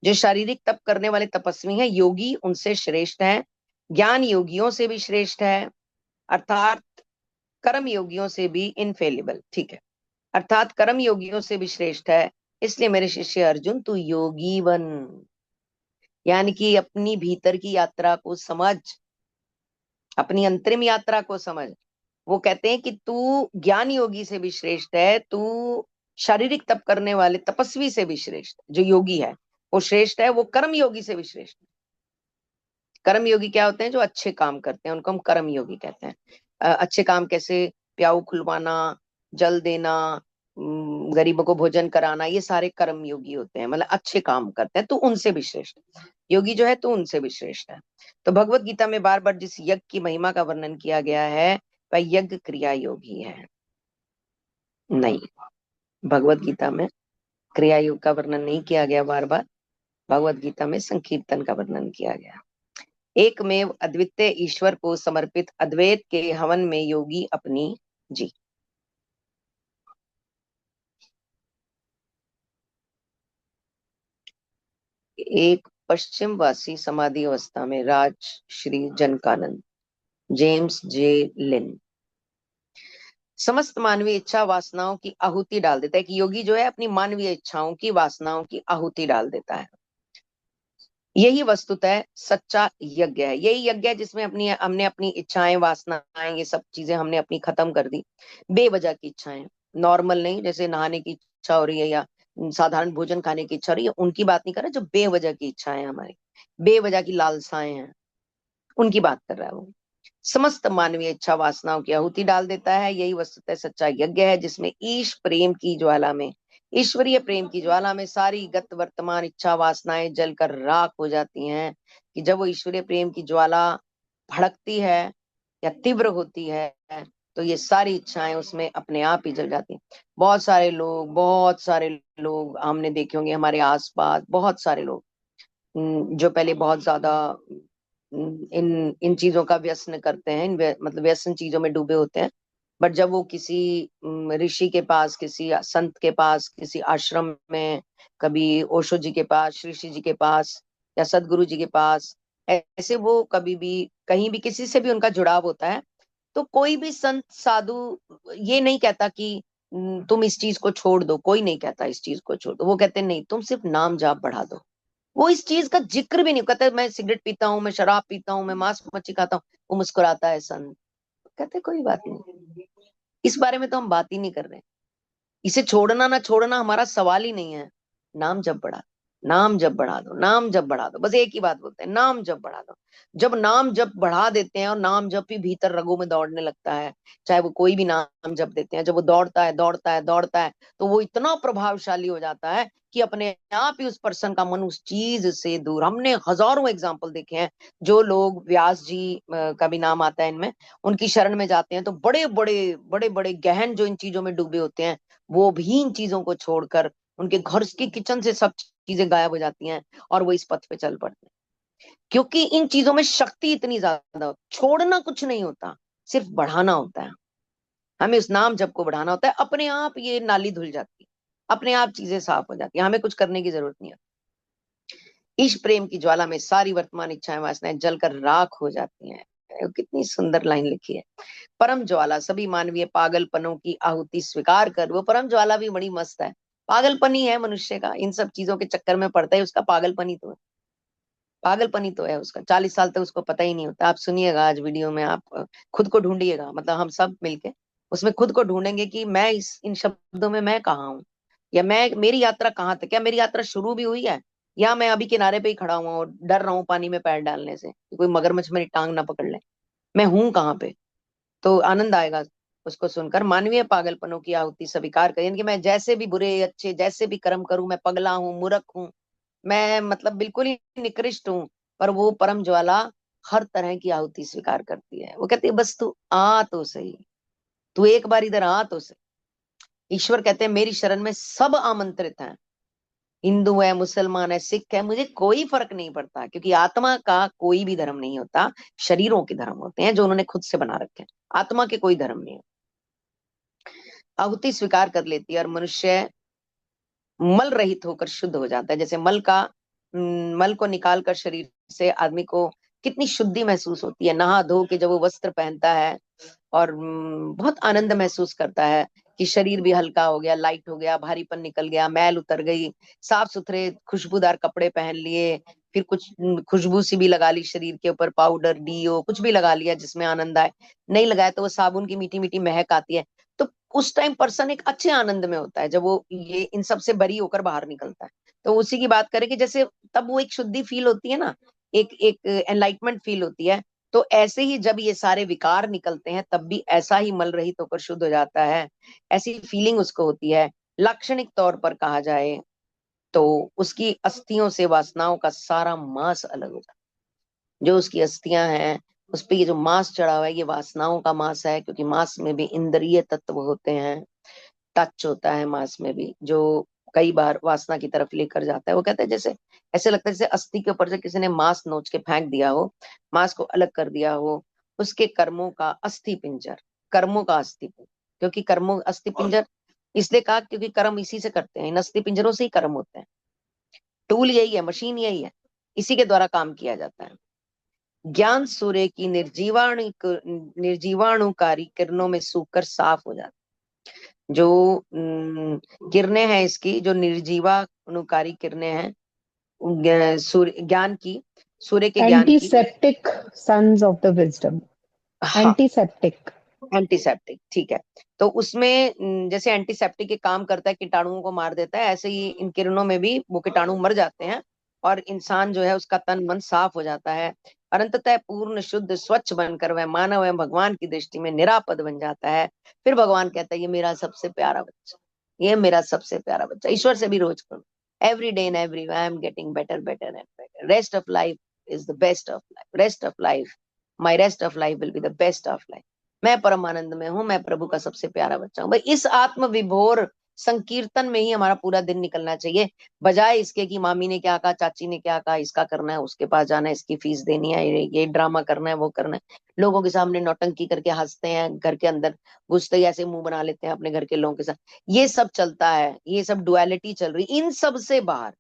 जो शारीरिक तप करने वाले तपस्वी हैं योगी उनसे श्रेष्ठ है, ज्ञान योगियों से भी श्रेष्ठ है, अर्थात कर्म योगियों से भी इनफेलिबल, ठीक है, अर्थात कर्म योगियों से भी श्रेष्ठ है। इसलिए मेरे शिष्य अर्जुन तू योगी बन, यानी कि अपनी भीतर की यात्रा को समझ, अपनी अंतरिम यात्रा को समझ। वो कहते हैं कि तू ज्ञान योगी से भी श्रेष्ठ है, तू शारीरिक तप करने वाले तपस्वी से भी श्रेष्ठ है। जो योगी है वो श्रेष्ठ है, वो कर्म योगी से भी श्रेष्ठ है। कर्म योगी क्या होते हैं? जो अच्छे काम करते हैं उनको हम कर्म योगी कहते हैं। अच्छे काम कैसे? प्याऊ खुलवाना, जल देना, गरीबों को भोजन कराना, ये सारे कर्म योगी होते हैं, मतलब अच्छे काम करते हैं, तो उनसे भी श्रेष्ठ है योगी जो है, तो उनसे भी श्रेष्ठ है। तो भगवत गीता में बार बार जिस यज्ञ की महिमा का वर्णन किया गया है वह यज्ञ क्रिया योगी है। नहीं, भगवत गीता में क्रिया योग का वर्णन नहीं किया गया बार बार, भगवत गीता में संकीर्तन का वर्णन किया गया। एकमेव अद्वितीय ईश्वर को समर्पित अद्वैत के हवन में योगी अपनी जी। एक पश्चिमवासी समाधि अवस्था में राज श्री जनकानंद जेम्स जे लिन समस्त मानवीय इच्छा वासनाओं की आहुति डाल देता है। कि योगी जो है अपनी मानवीय इच्छाओं की वासनाओं की आहुति डाल देता है। यही वस्तुतः सच्चा यज्ञ है। यही यज्ञ है जिसमें हमने अपनी इच्छाएं, वासनाएं, ये सब चीजें हमने अपनी खत्म कर दी। बेवजह की इच्छाएं, नॉर्मल नहीं, जैसे नहाने की इच्छा हो रही है या साधारण भोजन खाने की इच्छा हो रही है, उनकी बात नहीं कर रहा। जो बेवजह की इच्छाएं हमारी, बेवजह की लालसाएं हैं, उनकी बात कर रहा है वो। समस्त मानवीय इच्छा वासनाओं की आहुति डाल देता है। यही वस्तुतः सच्चा यज्ञ है जिसमें ईश प्रेम की ज्वाला में, ईश्वरीय प्रेम की ज्वाला में सारी गत वर्तमान इच्छा वासनाएं जलकर राख हो जाती हैं। कि जब वो ईश्वरीय प्रेम की ज्वाला भड़कती है या तीव्र होती है तो ये सारी इच्छाएं उसमें अपने आप ही जल जाती हैं। बहुत सारे लोग हमने देखे होंगे हमारे आसपास, बहुत सारे लोग जो पहले बहुत ज्यादा इन इन चीजों का व्यसन करते हैं, मतलब व्यसन चीजों में डूबे होते हैं। बट जब वो किसी ऋषि के पास, किसी संत के पास, किसी आश्रम में, कभी ओशो जी के पास, श्री श्री जी के पास या सदगुरु जी के पास, ऐसे वो कभी भी कहीं भी किसी से भी उनका जुड़ाव होता है, तो कोई भी संत साधु ये नहीं कहता कि तुम इस चीज को छोड़ दो। कोई नहीं कहता इस चीज को छोड़ दो। वो कहते नहीं, तुम सिर्फ नाम जाप बढ़ा दो। वो इस चीज का जिक्र भी नहीं कहते। मैं सिगरेट पीता हूँ, मैं शराब पीता हूँ, मैं मांस मच्छी खाता हूँ। वो मुस्कुराता है संत, कहते कोई बात नहीं, इस बारे में तो हम बात ही नहीं कर रहे। इसे छोड़ना ना छोड़ना हमारा सवाल ही नहीं है। नाम जब बढ़ा, नाम जब बढ़ा दो, नाम जब बढ़ा दो, बस एक ही बात बोलते हैं, नाम जब बढ़ा दो। जब नाम जब बढ़ा देते हैं और नाम जब भी भीतर रगों में दौड़ने लगता है, चाहे वो कोई भी नाम जब देते हैं, जब वो दौड़ता है दौड़ता है दौड़ता है, तो वो इतना प्रभावशाली हो जाता है कि अपने आप ही उस पर्सन का मन उस चीज से दूर। हमने हजारों एग्जाम्पल देखे हैं। जो लोग, व्यास जी का भी नाम आता है इनमें, उनकी शरण में जाते हैं तो बड़े बड़े गहन जो इन चीजों में डूबे होते हैं, वो भी इन चीजों को छोड़कर उनके घर की किचन से सब चीजें गायब हो जाती हैं और वो इस पथ पे चल पड़ते हैं। क्योंकि इन चीजों में शक्ति इतनी ज्यादा, छोड़ना कुछ नहीं होता, सिर्फ बढ़ाना होता है। हमें उस नाम जप को बढ़ाना होता है, अपने आप ये नाली धुल जाती है, अपने आप चीजें साफ हो जाती है, हमें कुछ करने की जरूरत नहीं है। इस प्रेम की ज्वाला में सारी वर्तमान इच्छाएं वासनाएं जलकर राख हो जाती हैं। कितनी सुंदर लाइन लिखी है। परम ज्वाला सभी मानवीय पागलपनों की आहुति स्वीकार कर, वो परम ज्वाला भी बड़ी मस्त है। पागलपन ही है मनुष्य का, इन सब चीजों के चक्कर में पड़ता है, उसका पागलपन ही तो है। पागलपन ही तो है उसका। 40 साल तक उसको पता ही नहीं होता। आप सुनिएगा आज वीडियो में, आप खुद को ढूंढिएगा, मतलब हम सब मिलके उसमें खुद को ढूंढेंगे कि मैं इन शब्दों में मैं कहाँ हूँ, या मेरी यात्रा कहाँ तक, क्या मेरी यात्रा शुरू भी हुई है, या मैं अभी किनारे पे ही खड़ा हुआ और डर रहा हूँ पानी में पैर डालने से कि कोई मगरमच्छ मेरी टांग ना पकड़ ले। मैं हूँ कहाँ पे? तो आनंद आएगा उसको सुनकर। मानवीय पागलपनों की आहुति स्वीकार करें कि मैं जैसे भी बुरे अच्छे जैसे भी कर्म करूं, मैं पगला हूं, मूर्ख हूं, मैं मतलब बिल्कुल ही निकृष्ट हूं, पर वो परम ज्वाला हर तरह की आहुति स्वीकार करती है। वो कहती है बस तू आ तो सही, तू एक बार इधर आ तो सही। ईश्वर कहते हैं मेरी शरण में सब आमंत्रित हैं, हिंदू है, मुसलमान है, सिख है, मुझे कोई फर्क नहीं पड़ता, क्योंकि आत्मा का कोई भी धर्म नहीं होता, शरीरों के धर्म होते हैं जो उन्होंने खुद से बना रखे हैं। आत्मा के कोई धर्म नहीं है। आहुति स्वीकार कर लेती है और मनुष्य मल रहित होकर शुद्ध हो जाता है। जैसे मल को निकाल कर शरीर से आदमी को कितनी शुद्धि महसूस होती है, नहा धो के जब वो वस्त्र पहनता है और बहुत आनंद महसूस करता है कि शरीर भी हल्का हो गया, लाइट हो गया, भारीपन निकल गया, मैल उतर गई, साफ सुथरे खुशबूदार कपड़े पहन लिए, फिर कुछ खुशबू सी भी लगा ली शरीर के ऊपर, पाउडर डीओ कुछ भी लगा लिया जिसमें आनंद आए, नहीं लगाया तो वो साबुन की मीठी मीठी महक आती है। तो उस टाइम पर्सन एक अच्छे आनंद में होता है जब वो ये इन सब से बरी होकर बाहर निकलता है। तो उसी की बात करें कि जैसे तब वो एक शुद्धि फील होती है ना, एक एक एनलाइटमेंट फील होती है। तो ऐसे ही जब ये सारे विकार निकलते हैं तब भी ऐसा ही मल रहित होकर शुद्ध हो जाता है, ऐसी फीलिंग उसको होती है। लाक्षणिक तौर पर कहा जाए तो उसकी अस्थियों से वासनाओं का सारा मांस अलग हो जाता है। जो उसकी अस्थियां हैं उस पे ये जो मांस चढ़ा हुआ है ये वासनाओं का मांस है, क्योंकि मांस में भी इंद्रिय तत्व होते हैं, टच होता है मांस में भी, जो कई बार वासना की तरफ लेकर जाता है। वो कहते हैं जैसे ऐसे लगता है जैसे अस्थि के ऊपर से किसी ने मांस नोच के फेंक दिया हो, मांस को अलग कर दिया हो, उसके कर्मों का अस्थि पिंजर, कर्मों का अस्थि पिंजर। क्योंकि कर्मों अस्थि पिंजर इसलिए कहा क्योंकि कर्म इसी से करते हैं, इन अस्थि पिंजरों से ही कर्म होते हैं। टूल यही है, मशीन यही है, इसी के द्वारा काम किया जाता है। ज्ञान सूर्य की निर्जीवाणुकारी किरणों में सूखकर साफ हो जाता है। जो किरणें हैं इसकी, जो निर्जीवाणुकारी किरणें हैं सूर्य ज्ञान की, सूर्य के ज्ञान की, antiseptic sons of the wisdom, हाँ एंटीसेप्टिक। एंटीसेप्टिक, ठीक है। तो उसमें जैसे एंटीसेप्टिक के काम करता है, कीटाणुओं को मार देता है, ऐसे ही इन किरणों में भी वो कीटाणु मर जाते हैं और इंसान जो है उसका तन मन साफ हो जाता है और अंततः पूर्ण शुद्ध स्वच्छ बनकर वह मानव एवं भगवान की दृष्टि में निरापद बन जाता है। फिर भगवान कहता है ये मेरा सबसे प्यारा बच्चा, ये मेरा सबसे प्यारा बच्चा। ईश्वर से भी रोज करो, every day and every I am getting better better and better, rest of life is the best of life, rest of life, my rest of life will be the best of life. मैं परम आनंद में हूं, मैं प्रभु का सबसे प्यारा बच्चा हूं। भाई इस आत्म विभोर संकीर्तन में ही हमारा पूरा दिन निकलना चाहिए, बजाय इसके कि मामी ने क्या कहा, चाची ने क्या कहा, इसका करना है, उसके पास जाना है, इसकी फीस देनी है, ये ड्रामा करना है, वो करना है। लोगों के सामने नौटंकी करके हंसते हैं, घर के अंदर घुसते ही ऐसे मुंह बना लेते हैं अपने घर के लोगों के साथ। ये सब चलता है, ये सब डुअलिटी चल रही, इन सब से बाहर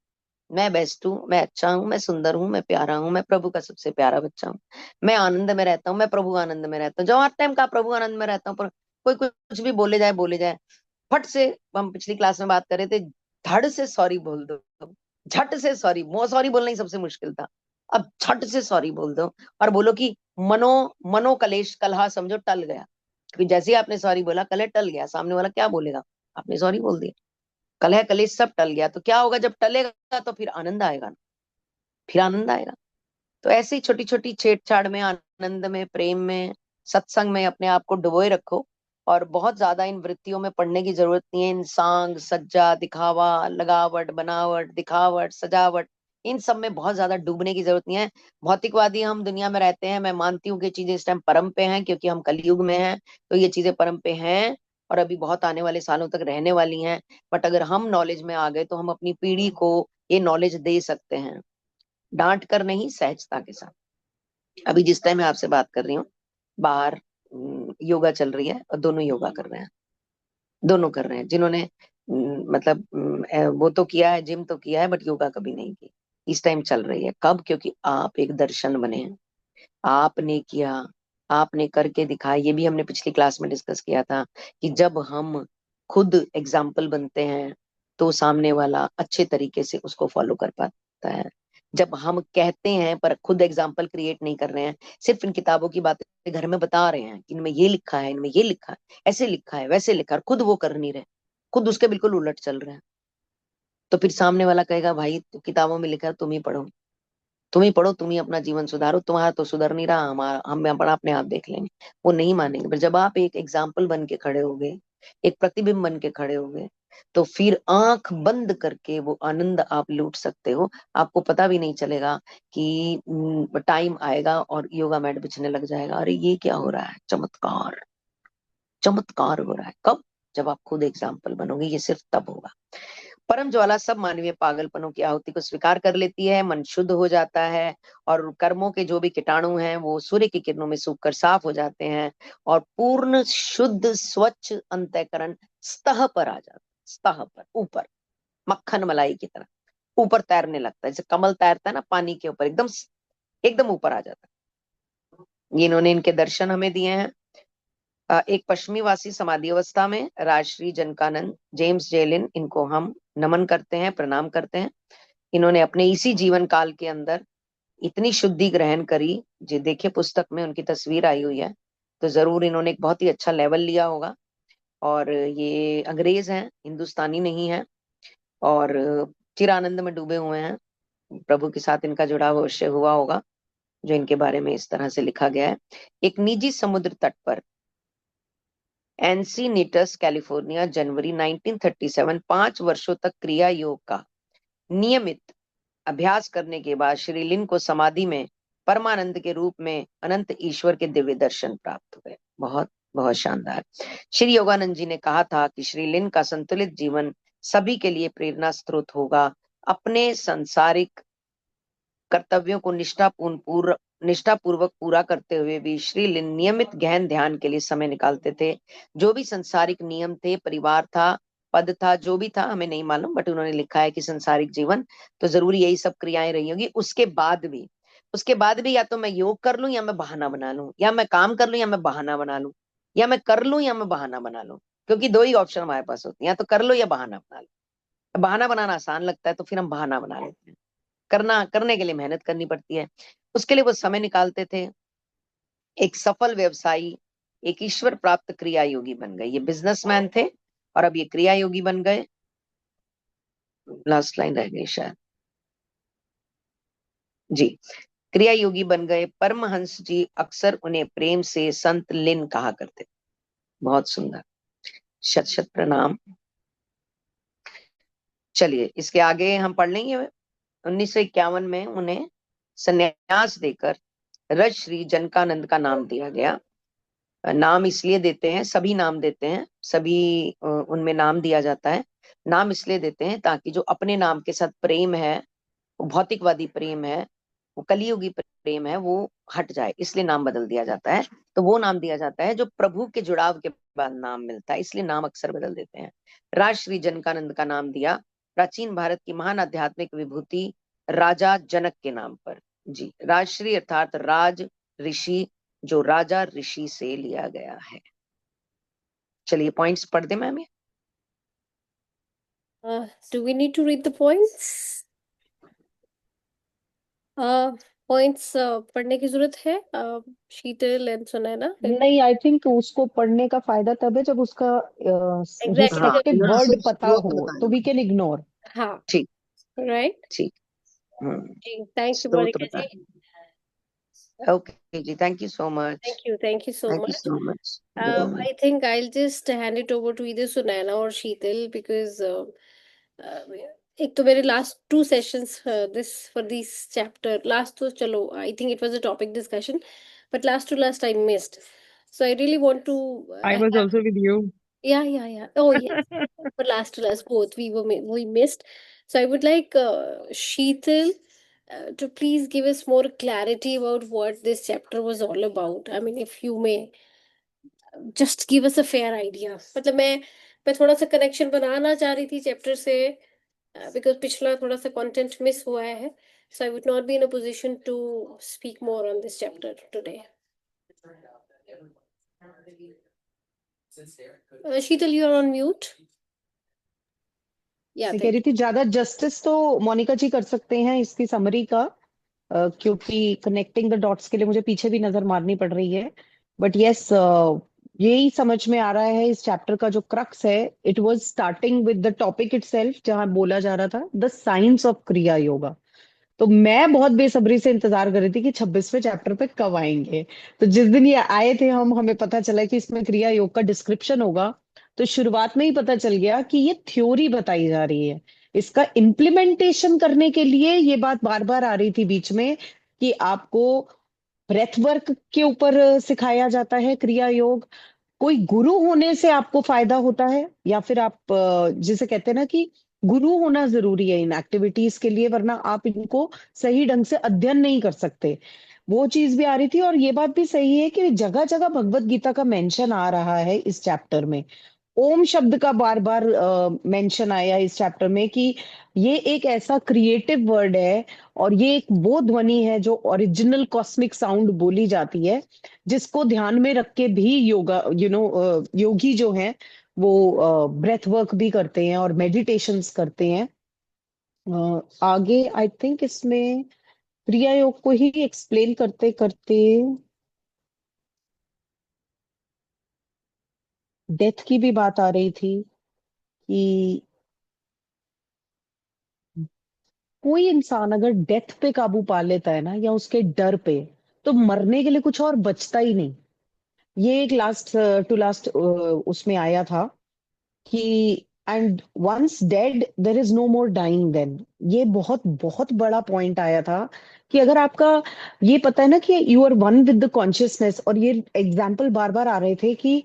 मैं बेस्ट हूँ, मैं अच्छा हूँ, मैं सुंदर हूँ, मैं प्यारा हूँ, मैं प्रभु का सबसे प्यारा बच्चा हूँ, मैं आनंद में रहता हूँ, मैं प्रभु आनंद में रहता हूँ। जो हर टाइम का प्रभु आनंद में रहता हूँ, पर कोई कुछ भी बोले जाए, फट से, हम पिछली क्लास में बात कर रहे थे, धड़ से सॉरी बोल दो, झट से सॉरी, सॉरी बोलना ही सबसे मुश्किल था, अब झट से सॉरी बोल दो और बोलो कि मनो मनो कलेश कलहा समझो टल गया। क्योंकि जैसे ही आपने सॉरी बोला कलह टल गया, सामने वाला क्या बोलेगा, आपने सॉरी बोल दिया, कलह कलेश सब टल गया। तो क्या होगा जब टलेगा, तो फिर आनंद आएगा ना, फिर आनंद आएगा। तो ऐसे ही छोटी छोटी छेड़छाड़ में, आनंद में, प्रेम में, सत्संग में अपने आप को डुबोए रखो। और बहुत ज्यादा इन वृत्तियों में पड़ने की जरूरत नहीं है, इन सांग सज्जा दिखावा लगावट बनावट दिखावट सजावट, इन सब में बहुत ज्यादा डूबने की जरूरत नहीं है। भौतिकवादी हम दुनिया में रहते हैं, मैं मानती हूँ कि चीजें इस टाइम परम पे हैं क्योंकि हम कलयुग में हैं, तो ये चीजें परम पे हैं और अभी बहुत आने वाले सालों तक रहने वाली हैं। बट अगर हम नॉलेज में आ गए तो हम अपनी पीढ़ी को ये नॉलेज दे सकते हैं, डांट कर नहीं, सहजता के साथ। अभी जिस टाइम मैं आपसे बात कर रही हूँ, बाहर योगा चल रही है और दोनों योगा कर रहे हैं, दोनों कर रहे हैं। जिन्होंने मतलब वो तो किया है, जिम तो किया है, बट योगा कभी नहीं की, इस टाइम चल रही है। कब? क्योंकि आप एक दर्शन बने हैं, आपने किया, आपने करके दिखाया। ये भी हमने पिछली क्लास में डिस्कस किया था कि जब हम खुद एग्जाम्पल बनते हैं तो सामने वाला अच्छे तरीके से उसको फॉलो कर पाता है। जब हम कहते हैं पर खुद एग्जाम्पल क्रिएट नहीं कर रहे हैं, सिर्फ इन किताबों की बातें घर में बता रहे हैं कि इनमें ये लिखा है, इनमें ये लिखा है, ऐसे लिखा है, वैसे लिखा है, खुद वो कर नहीं रहे, खुद उसके बिल्कुल उलट चल रहे हैं, तो फिर सामने वाला कहेगा भाई तो किताबों में लिखा है, तुम ही पढ़ो, तुम ही पढ़ो, तुम ही अपना जीवन सुधारो, तुम्हारा तो सुधर नहीं रहा, हमारा हम अपना अपने आप देख लेंगे। वो नहीं मानेंगे। पर जब आप एक एग्जाम्पल बन के खड़े हो गए, एक प्रतिबिंब बन के खड़े हो गए, तो फिर आंख बंद करके वो आनंद आप लूट सकते हो। आपको पता भी नहीं चलेगा कि टाइम आएगा और योगा मैट बिछने लग जाएगा, अरे ये क्या हो रहा है, चमत्कार, चमत्कार हो रहा है। कब? जब आप खुद एग्जाम्पल बनोगे, ये सिर्फ तब होगा। परम ज्वाला सब मानवीय पागलपनों की आहुति को स्वीकार कर लेती है, मन शुद्ध हो जाता है और कर्मों के जो भी कीटाणु हैं वो सूर्य की किरणों में सूखकर साफ हो जाते हैं और पूर्ण शुद्ध स्वच्छ अंतःकरण सतह पर आ जाता है, सतह पर, ऊपर मक्खन मलाई की तरह ऊपर तैरने लगता है, जैसे कमल तैरता है ना पानी के ऊपर, एकदम एकदम ऊपर आ जाता है। ये इन्होंने इनके दर्शन हमें दिए हैं। एक पश्चिमीवासी समाधि अवस्था में राजश्री जनकानंद जेम्स जेलिन, इनको हम नमन करते हैं, प्रणाम करते हैं। इन्होंने अपने इसी जीवन काल के अंदर इतनी शुद्धि ग्रहण करी, जो देखिए पुस्तक में उनकी तस्वीर आई हुई है, तो जरूर इन्होंने एक बहुत ही अच्छा लेवल लिया होगा। और ये अंग्रेज हैं, हिंदुस्तानी नहीं है, और चिरानंद में डूबे हुए हैं। प्रभु के साथ इनका जुड़ाव अवश्य हुआ होगा, जो इनके बारे में इस तरह से लिखा गया है। एक निजी समुद्र तट पर एनसीनिटस कैलिफोर्निया जनवरी 1937, 5 वर्षों तक क्रिया योग का नियमित अभ्यास करने के बाद श्री लिन को समाधि में परमानंद के रूप में अनंत ईश्वर के दिव्य दर्शन प्राप्त हुए। बहुत बहुत शानदार। श्री योगानंद जी ने कहा था कि श्री लिन का संतुलित जीवन सभी के लिए प्रेरणा स्रोत होगा। अपने सांसारिक कर्तव्यों को निष्ठापूर्वक पूरा करते हुए भी श्री लिन नियमित गहन ध्यान के लिए समय निकालते थे। जो भी सांसारिक नियम थे, परिवार था, पद था, जो भी था हमें नहीं मालूम, बट उन्होंने लिखा है कि सांसारिक जीवन तो जरूर यही सब क्रियाएं रही होंगी। उसके बाद भी या तो मैं योग कर लूं या मैं बहाना बना लूं, या मैं काम कर लूं या मैं बहाना बना लूं, या मैं कर लूं या मैं बहाना बना लूं, क्योंकि दो ही ऑप्शन हमारे पास होती है, या तो कर लो या बहाना बना लो। बहाना बनाना आसान लगता है तो फिर हम बहाना बना लेते हैं, करने के लिए मेहनत करनी पड़ती है। उसके लिए वो समय निकालते थे। एक सफल व्यवसायी, एक ईश्वर प्राप्त क्रिया योगी बन गए। ये बिजनेसमैन थे और अब ये क्रिया योगी बन गए। लास्ट लाइन रह गई शायद जी। क्रिया योगी बन गए। परमहंस जी अक्सर उन्हें प्रेम से संत लिन कहा करते। बहुत सुंदर, शत शत प्रणाम। चलिए इसके आगे हम पढ़ लेंगे। 1951 में उन्हें संन्यास देकर रज श्री जनकानंद का नाम दिया गया। नाम इसलिए देते हैं, सभी नाम देते हैं, सभी उनमें नाम दिया जाता है। नाम इसलिए देते हैं ताकि जो अपने नाम के साथ प्रेम है, वो भौतिकवादी प्रेम है, वो कलियुगी प्रेम है, वो हट जाए, इसलिए नाम बदल दिया जाता है। तो वो नाम दिया जाता है जो प्रभु के जुड़ाव के बाद नाम मिलता है, इसलिए नाम अक्सर बदल देते हैं। राज श्री जनकानंद का नाम दिया प्राचीन भारत की महान आध्यात्मिक विभूति राजा जनक के नाम पर। जी, राजश्री अर्थात राज ऋषि, जो राजा ऋषि से लिया गया है। चलिए पॉइंट्स पढ़ दे ma'am. Do we need to read the points? Points पढ़ने की जरूरत है शीतल एंड सुनैना? नहीं, आई थिंक उसको पढ़ने का फायदा तब है जब उसका एग्जैक्टली रिस्पेक्टिव हाँ वर्ड पता स्रोत हो, बताना। तो वी कैन इग्नोर। हाँ ठीक राइट ठीक। जी। थैंक यू स्रोत मोनिका जी। बताना। Okay ji, thank you so much. Thank you so thank you much. So much. I think I'll just hand it over to either Sunaina or Sheetal because एक तो मेरे last two sessions for this chapter last तो चलो I think it was a topic discussion but last I missed, so I really want to I was have, also with you. yeah oh yes, but last to last both we missed, so I would like Sheetal to please give us more clarity about what this chapter was all about. I mean, if you may just give us a fair idea. मतलब मैं थोड़ा सा connection बनाना चाह रही थी chapter से because पिछला थोड़ा सा कंटेंट मिस हुआ है, so I would not be in a position to speak more on this chapter today. Sheetal you are on mute. या मैं कह रही थी ज्यादा जस्टिस तो मोनिका जी कर सकते हैं इसकी समरी का, क्योंकि कनेक्टिंग द डॉट्स के लिए मुझे पीछे भी नजर मारनी पड़ रही है। बट यस, यही समझ में आ रहा है इस चैप्टर का जो क्रक्स है। It was starting with the topic itself, जहां बोला जा रहा था द साइंस ऑफ क्रिया योगा। तो मैं बहुत बेसब्री से इंतजार कर रही थी कि 26वें चैप्टर पे कब आएंगे। तो जिस दिन ये आए थे हमें पता चला कि इसमें क्रिया योग का डिस्क्रिप्शन होगा। तो शुरुआत में ही पता चल गया कि ये थ्योरी बताई जा रही है। इसका इम्प्लीमेंटेशन करने के लिए ये बात बार बार आ रही थी बीच में कि आपको ब्रेथ वर्क के ऊपर सिखाया जाता है क्रिया योग। कोई गुरु होने से आपको फायदा होता है, या फिर आप जिसे कहते हैं ना कि गुरु होना जरूरी है इन एक्टिविटीज के लिए, वरना आप इनको सही ढंग से अध्ययन नहीं कर सकते। वो चीज भी आ रही थी, और ये बात भी सही है कि जगह जगह भगवत गीता का मेंशन आ रहा है इस चैप्टर में। ओम शब्द का बार बार मेंशन आया इस चैप्टर में कि ये एक ऐसा क्रिएटिव वर्ड है, और ये एक वो ध्वनि है जो ओरिजिनल कॉस्मिक साउंड बोली जाती है, जिसको ध्यान में रख के भी योगा योगी जो हैं वो ब्रेथ वर्क भी करते हैं और मेडिटेशंस करते हैं। आगे आई थिंक इसमें क्रिया योग को ही एक्सप्लेन करते करते डेथ की भी बात आ रही थी कि कोई इंसान अगर डेथ पे काबू पा लेता है ना, या उसके डर पे, तो मरने के लिए कुछ और बचता ही नहीं। ये एक लास्ट टू लास्ट उसमें आया था कि and once dead there is no more dying then. ये बहुत बहुत बड़ा पॉइंट आया था कि अगर आपका ये पता है ना कि you are one with the consciousness, और ये एग्जाम्पल बार बार आ रहे थे कि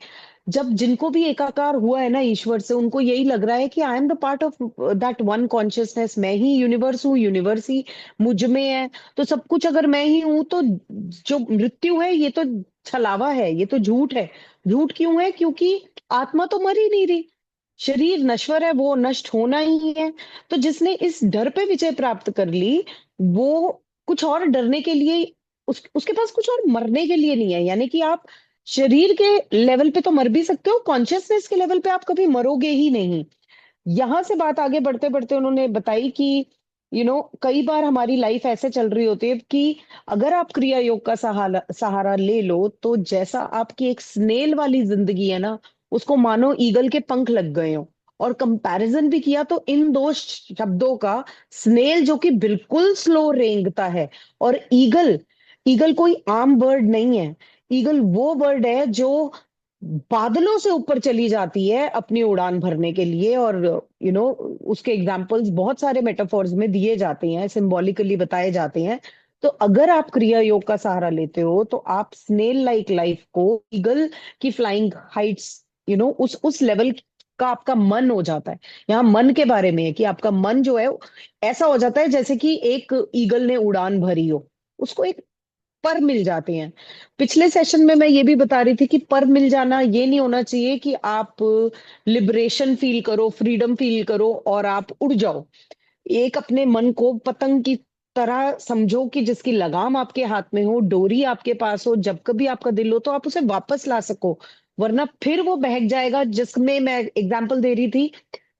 जब जिनको भी एकाकार हुआ है ना ईश्वर से, उनको यही लग रहा है कि I am the part of that one consciousness, मैं ही यूनिवर्स हूँ, यूनिवर्स ही मुझ में है। तो सब कुछ अगर मैं ही हूं, तो जो मृत्यु है ये तो छलावा है, ये तो झूठ है। झूठ क्यों है? क्योंकि आत्मा तो मर ही नहीं रही, शरीर नश्वर है, वो नष्ट होना ही है। तो जिसने इस डर पे विजय प्राप्त कर ली, वो कुछ और डरने के लिए, उसके पास कुछ और मरने के लिए नहीं है। यानी कि आप शरीर के लेवल पे तो मर भी सकते हो, कॉन्शियसनेस के लेवल पे आप कभी मरोगे ही नहीं। यहां से बात आगे बढ़ते बढ़ते उन्होंने बताई कि कई बार हमारी लाइफ ऐसे चल रही होती है कि अगर आप क्रिया योग का सहारा सहारा ले लो, तो जैसा आपकी एक स्नेल वाली जिंदगी है ना, उसको मानो ईगल के पंख लग गए हो। और कंपैरिजन भी किया तो इन दो शब्दों का, स्नेल जो कि बिल्कुल स्लो रेंगता है, और ईगल, ईगल कोई आम बर्ड नहीं है। ईगल वो बर्ड है जो बादलों से ऊपर चली जाती है अपनी उड़ान भरने के लिए। और उसके एग्जाम्पल्स बहुत सारे मेटाफोर्स में दिए जाते हैं, सिंबॉलिकली बताए जाते हैं। तो अगर आप क्रिया योग का सहारा लेते हो, तो आप स्नेल लाइक लाइफ को ईगल की फ्लाइंग हाइट्स, उस लेवल का आपका मन हो जाता है। यहाँ मन के बारे में है कि आपका मन जो है ऐसा हो जाता है जैसे कि एक ईगल ने उड़ान भरी हो, उसको एक पर मिल जाते हैं। पिछले सेशन में मैं ये भी बता रही थी कि पर मिल जाना ये नहीं होना चाहिए कि आप लिबरेशन फील करो, फ्रीडम फील करो और आप उड़ जाओ। एक अपने मन को पतंग की तरह समझो कि जिसकी लगाम आपके हाथ में हो, डोरी आपके पास हो, जब कभी आपका दिल हो तो आप उसे वापस ला सको, वरना फिर वो बहक जाएगा। जिसमें मैं एग्जांपल दे रही थी,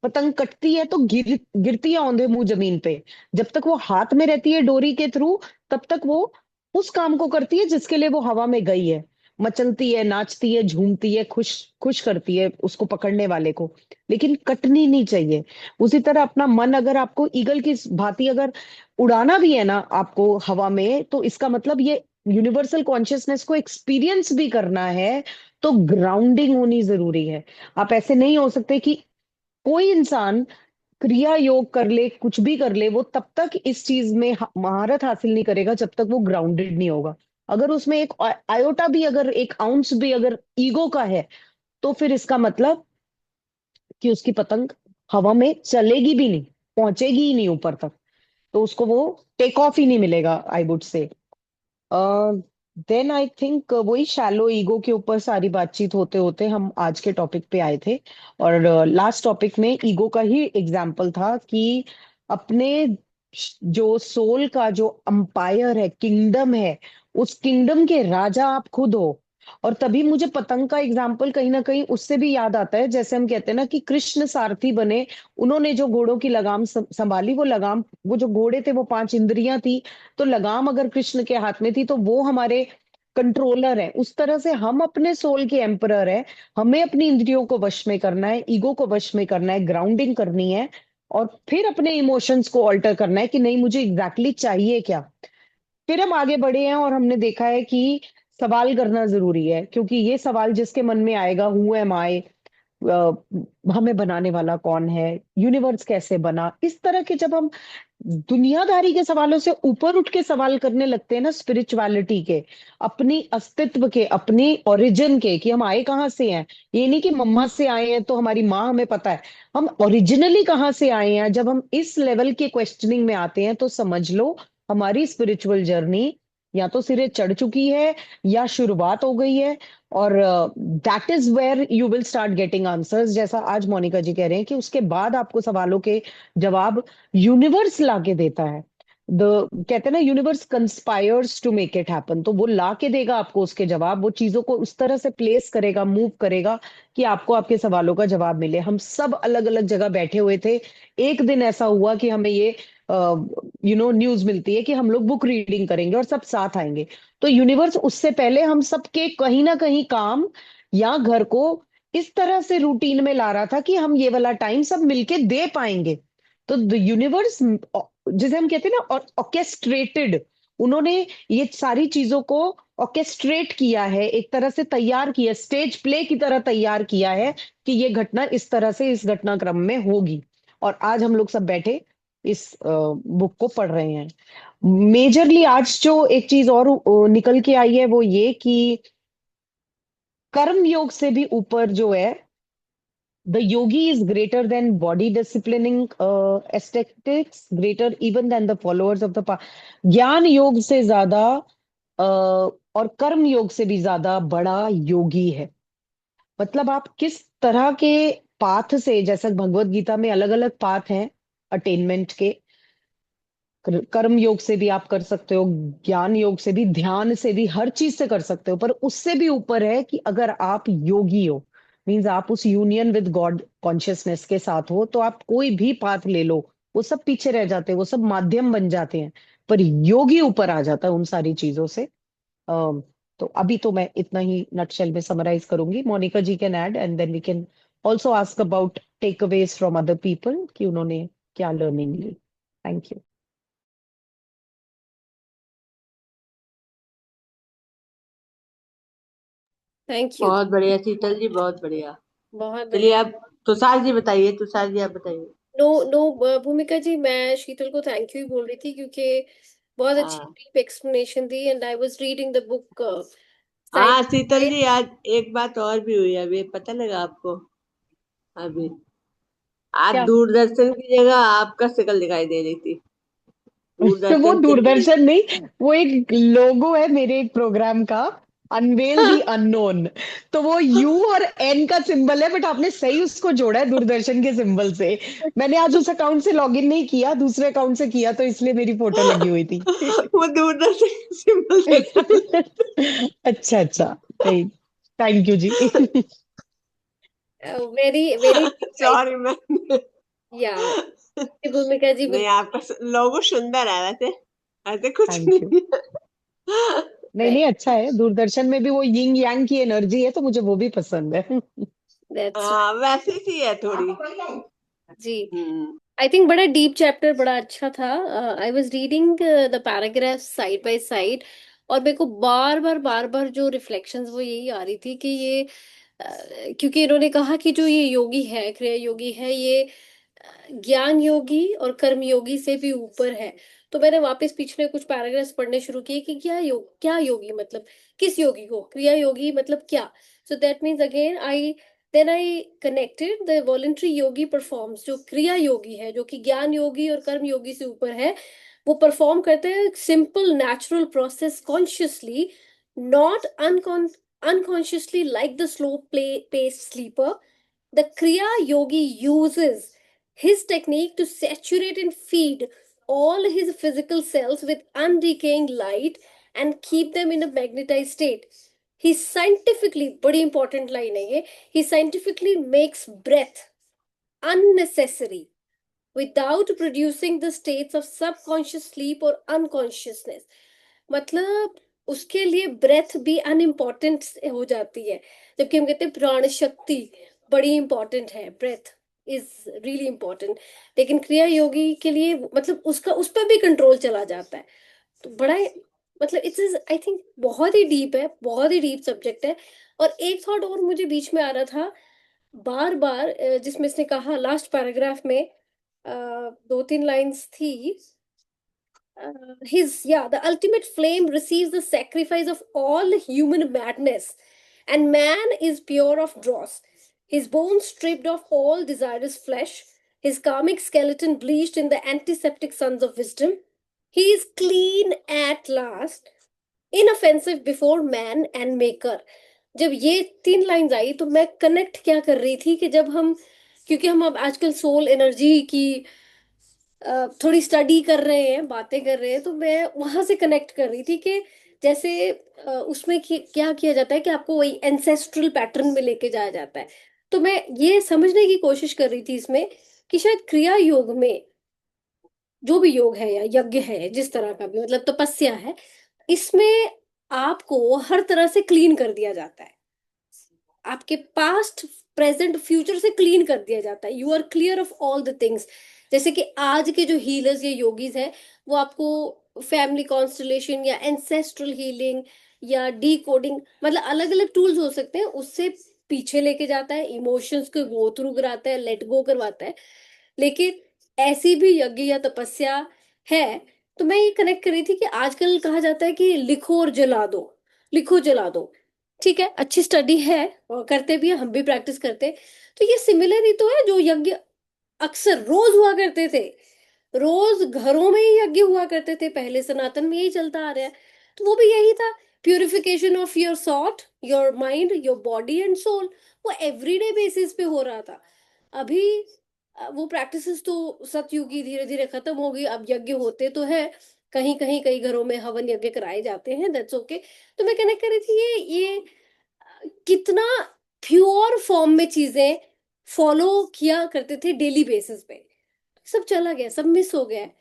पतंग कटती है तो गिरती है औंधे मुंह जमीन पे। जब तक वो हाथ में रहती है डोरी के थ्रू, तब तक वो उस काम को करती है जिसके लिए वो हवा में गई है। मचलती है, नाचती है, झूमती है, खुश खुश करती है उसको पकड़ने वाले को, लेकिन कटनी नहीं चाहिए। उसी तरह अपना मन अगर आपको ईगल की भांति अगर उड़ाना भी है ना आपको हवा में, तो इसका मतलब ये यूनिवर्सल कॉन्शियसनेस को एक्सपीरियंस भी करना है, तो ग्राउंडिंग होनी जरूरी है। आप ऐसे नहीं हो सकते कि कोई इंसान क्रिया योग कर ले, कुछ भी कर ले, वो तब तक इस चीज में महारत हासिल नहीं करेगा जब तक वो ग्राउंडेड नहीं होगा। अगर उसमें एक आयोटा भी, अगर एक आउंस भी अगर ईगो का है, तो फिर इसका मतलब कि उसकी पतंग हवा में चलेगी भी नहीं, पहुंचेगी ही नहीं ऊपर तक। तो उसको वो टेक ऑफ ही नहीं मिलेगा, I would say. Then I think वही शैलो ईगो के ऊपर सारी बातचीत होते होते हम आज के टॉपिक पे आए थे। और लास्ट टॉपिक में ईगो का ही एग्जाम्पल था कि अपने जो सोल का जो अंपायर है, किंगडम है, उस किंगडम के राजा आप खुद हो। और तभी मुझे पतंग का एग्जाम्पल कहीं ना कहीं उससे भी याद आता है, जैसे हम कहते हैं ना कि कृष्ण सारथी बने, उन्होंने जो घोड़ों की लगाम संभाली, वो लगाम, वो जो घोड़े थे वो पांच इंद्रियां थी, तो लगाम अगर कृष्ण के हाथ में थी तो वो हमारे कंट्रोलर है। उस तरह से हम अपने सोल के एम्परर है। हमें अपनी इंद्रियों को वश में करना है, ईगो को वश में करना है, ग्राउंडिंग करनी है, और फिर अपने इमोशंस को ऑल्टर करना है कि नहीं, मुझे एग्जैक्टली चाहिए क्या। फिर हम आगे बढ़े हैं और हमने देखा है कि सवाल करना जरूरी है, क्योंकि ये सवाल जिसके मन में आएगा, हु एम आई, हमें बनाने वाला कौन है, यूनिवर्स कैसे बना, इस तरह के जब हम दुनियादारी के सवालों से ऊपर उठ के सवाल करने लगते हैं ना, स्पिरिचुअलिटी के, अपनी अस्तित्व के, अपनी ओरिजिन के, कि हम आए कहाँ से हैं। ये नहीं कि मम्मा से आए हैं तो हमारी माँ हमें पता है, हम ओरिजिनली कहाँ से आए हैं। जब हम इस लेवल के क्वेश्चनिंग में आते हैं तो समझ लो हमारी स्पिरिचुअल जर्नी या तो सिरे चढ़ चुकी है या शुरुआत हो गई है। और that is where you will start getting answers, जैसा आज मोनिका जी कह रहे हैं कि उसके बाद आपको सवालों के जवाब यूनिवर्स लाके देता है। द कहते हैं ना, universe conspires to make it happen, तो वो लाके देगा आपको उसके जवाब, वो चीजों को उस तरह से प्लेस करेगा, मूव करेगा कि आपको आपके सवालों का जवाब मिले। हम सब अलग अलग जगह बैठे हुए थे, एक दिन ऐसा हुआ कि हमें ये न्यूज मिलती है कि हम लोग बुक रीडिंग करेंगे और सब साथ आएंगे। तो यूनिवर्स उससे पहले हम सबके कहीं ना कहीं काम या घर को इस तरह से रूटीन में ला रहा था कि हम ये वाला टाइम सब मिलके दे पाएंगे। तो द यूनिवर्स, जिसे हम कहते हैं ना ऑर्केस्ट्रेटेड, उन्होंने ये सारी चीजों को ऑर्केस्ट्रेट किया है, एक तरह से तैयार किया, स्टेज प्ले की तरह तैयार किया है कि ये घटना इस तरह से इस घटनाक्रम में होगी। और आज हम लोग सब बैठे इस बुक को पढ़ रहे हैं। मेजरली आज जो एक चीज और निकल के आई है वो ये कि कर्म योग से भी ऊपर जो है, the yogi is greater than body disciplining aesthetics, greater even than the followers of the. ज्ञान योग से ज्यादा और कर्म योग से भी ज्यादा बड़ा योगी है। मतलब आप किस तरह के पाथ से, जैसे भगवत गीता में अलग अलग पाथ हैं अटेनमेंट के, कर्म योग से भी आप कर सकते हो, ज्ञान योग से भी, ध्यान से भी, हर चीज से कर सकते हो। पर उससे भी ऊपर है कि अगर आप योगी हो, मीन्स आप उस यूनियन विद गॉड कॉन्शियसनेस के साथ हो, तो आप कोई भी पाथ ले लो वो सब पीछे रह जाते हैं, वो सब माध्यम बन जाते हैं। पर योगी ऊपर आ जाता है उन सारी चीजों से। अम, तो अभी तो मैं इतना ही नटशेल में समराइज करूंगी। Monika ji can add and then we can also ask about takeaways from other people कि उन्होंने क्या लर्निंग ली। Thank you. Thank you. बहुत बढ़िया शीतल जी, बहुत बढ़िया। बहुत चलिए बढ़िया। अब तुषार जी बताइए, तुषार जी आप बताइए। नो नो भूमिका जी, मैं शीतल को थैंक यू ही बोल रही थी क्योंकि बहुत अच्छी हाँ deep explanation the and I was reading the book हाँ साइड। शीतल जी, आज एक बात और भी हुई, अभी पता लगा आपको? अभी आज क्या? दूरदर्शन की जगह आपका शक्ल दिखाई दे रही थी। वो दूरदर्शन चैनल। दूरदर्शन नहीं, वो एक लोगो है मेरे एक प्रोग्राम का, अनवेल दी अननोन। तो वो यू और एन का सिंबल है, बट आपने सही उसको जोड़ा है दूरदर्शन के सिंबल से। मैंने आज उस अकाउंट से लॉगिन नहीं किया, दूसरे अकाउंट से किया, तो इसलिए मेरी फोटो लगी हुई थी। वो दूरदर्शन सिंबल देखा। अच्छा अच्छा, thank you ji. Very very sorry मैं। या भूमिका जी नहीं, आपका लोगो सुंदर है वैसे, ऐसे कुछ थैंक यू। नहीं। नहीं नहीं, अच्छा है, दूरदर्शन में भी वो यिंग यांग की एनर्जी है, तो मुझे वो भी पसंद है। दैट्स हाँ वैसे सी है थोड़ी। जी। हम्म। आई थिंक बड़ा डीप चैप्टर, बड़ा अच्छा था। I was reading the paragraph side by side और मेरे को बार बार जो रिफ्लेक्शंस वो यही आ रही थी कि ये क्योंकि इन्होंने कहा कि जो ये योगी है, क्रिया योगी है, ये ज्ञान योगी और कर्म योगी से भी ऊपर है। तो मैंने वापस पिछले कुछ पैराग्राफ्स पढ़ने शुरू किए कि क्या योगी मतलब किस योगी को, क्रिया योगी मतलब क्या। So that means again I then I connected the voluntary yogi performs, जो क्रिया योगी है, जो कि ज्ञान योगी और कर्म योगी से ऊपर है, वो परफॉर्म करते हैं simple natural process consciously, not unconsciously like the slow paced sleeper. The Kriya Yogi uses his technique to saturate and feed all his physical cells with undecaying light and keep them in a magnetized state. He scientifically, बड़ी important line है ये, he scientifically makes breath unnecessary without producing the states of subconscious sleep or unconsciousness. मतलब उसके लिए breath भी unimportant हो जाती है, जबकि हम कहते हैं प्राण शक्ति बड़ी इंपॉर्टेंट है, ब्रेथ इज रियली इम्पोर्टेंट। लेकिन क्रिया योगी के लिए मतलब उसका उस पर भी कंट्रोल चला जाता है। तो बड़ा मतलब इट्स इज आई थिंक बहुत ही डीप है, बहुत ही डीप सब्जेक्ट है। और एक थॉट और मुझे बीच में आ रहा था, बार बार जिसमें इसने कहा लास्ट पैराग्राफ में, 2-3 लाइंस थी, the ultimate flame receives the sacrifice of all human madness, and man is pure of dross. His bones stripped of all desirous flesh, his karmic skeleton bleached in the antiseptic suns of wisdom. He is clean at last, inoffensive before man and maker. जब ये 3 lines आई तो मैं connect क्या कर रही थी कि जब हम, क्योंकि हम अब आजकल सोल एनर्जी की थोड़ी स्टडी कर रहे हैं, बातें कर रहे हैं, तो मैं वहां से कनेक्ट कर रही थी कि जैसे उसमें क्या किया जाता है कि आपको वही एंसेस्ट्रल पैटर्न में लेके जाया जाता है। तो मैं ये समझने की कोशिश कर रही थी इसमें कि शायद क्रिया योग में, जो भी योग है या यज्ञ है, जिस तरह का भी, मतलब तपस्या है, इसमें आपको हर तरह से क्लीन कर दिया जाता है। आपके पास्ट प्रेजेंट फ्यूचर से क्लीन कर दिया जाता है। You are clear of all the things. जैसे कि आज के जो हीलर्स या योगीज हैं, वो आपको फैमिली कॉन्स्टलेशन या एंसेस्ट्रल हीलिंग या डी कोडिंग, मतलब अलग अलग टूल्स हो सकते हैं, उससे पीछे लेके जाता है, इमोशंस को गो थ्रू कराता है, लेट गो करवाता है। लेकिन ऐसी भी यज्ञ या तपस्या है। तो मैं ये कनेक्ट कर रही थी कि आजकल कहा जाता है कि लिखो और जला दो, लिखो जला दो। ठीक है, अच्छी स्टडी है और करते भी हैं, हम भी प्रैक्टिस करते हैं। तो ये सिमिलर ही तो है जो यज्ञ अक्सर रोज हुआ करते थे। रोज घरों में ही यज्ञ हुआ करते थे, पहले सनातन में यही चलता आ रहा है। तो वो भी यही था, purification of your thought, your mind, your body and soul. वो एवरीडे बेसिस पे हो रहा था। अभी वो प्रैक्टिसेस तो सतयुग की धीरे धीरे खत्म हो गई। अब यज्ञ होते तो है, कहीं कहीं कई घरों में हवन यज्ञ कराए जाते हैं, दैट्स ओके। तो मैं कनेक्ट कर रही थी ये कितना प्योर फॉर्म में चीजें फॉलो किया करते थे डेली बेसिस पे, सब चला गया, सब मिस हो गया है।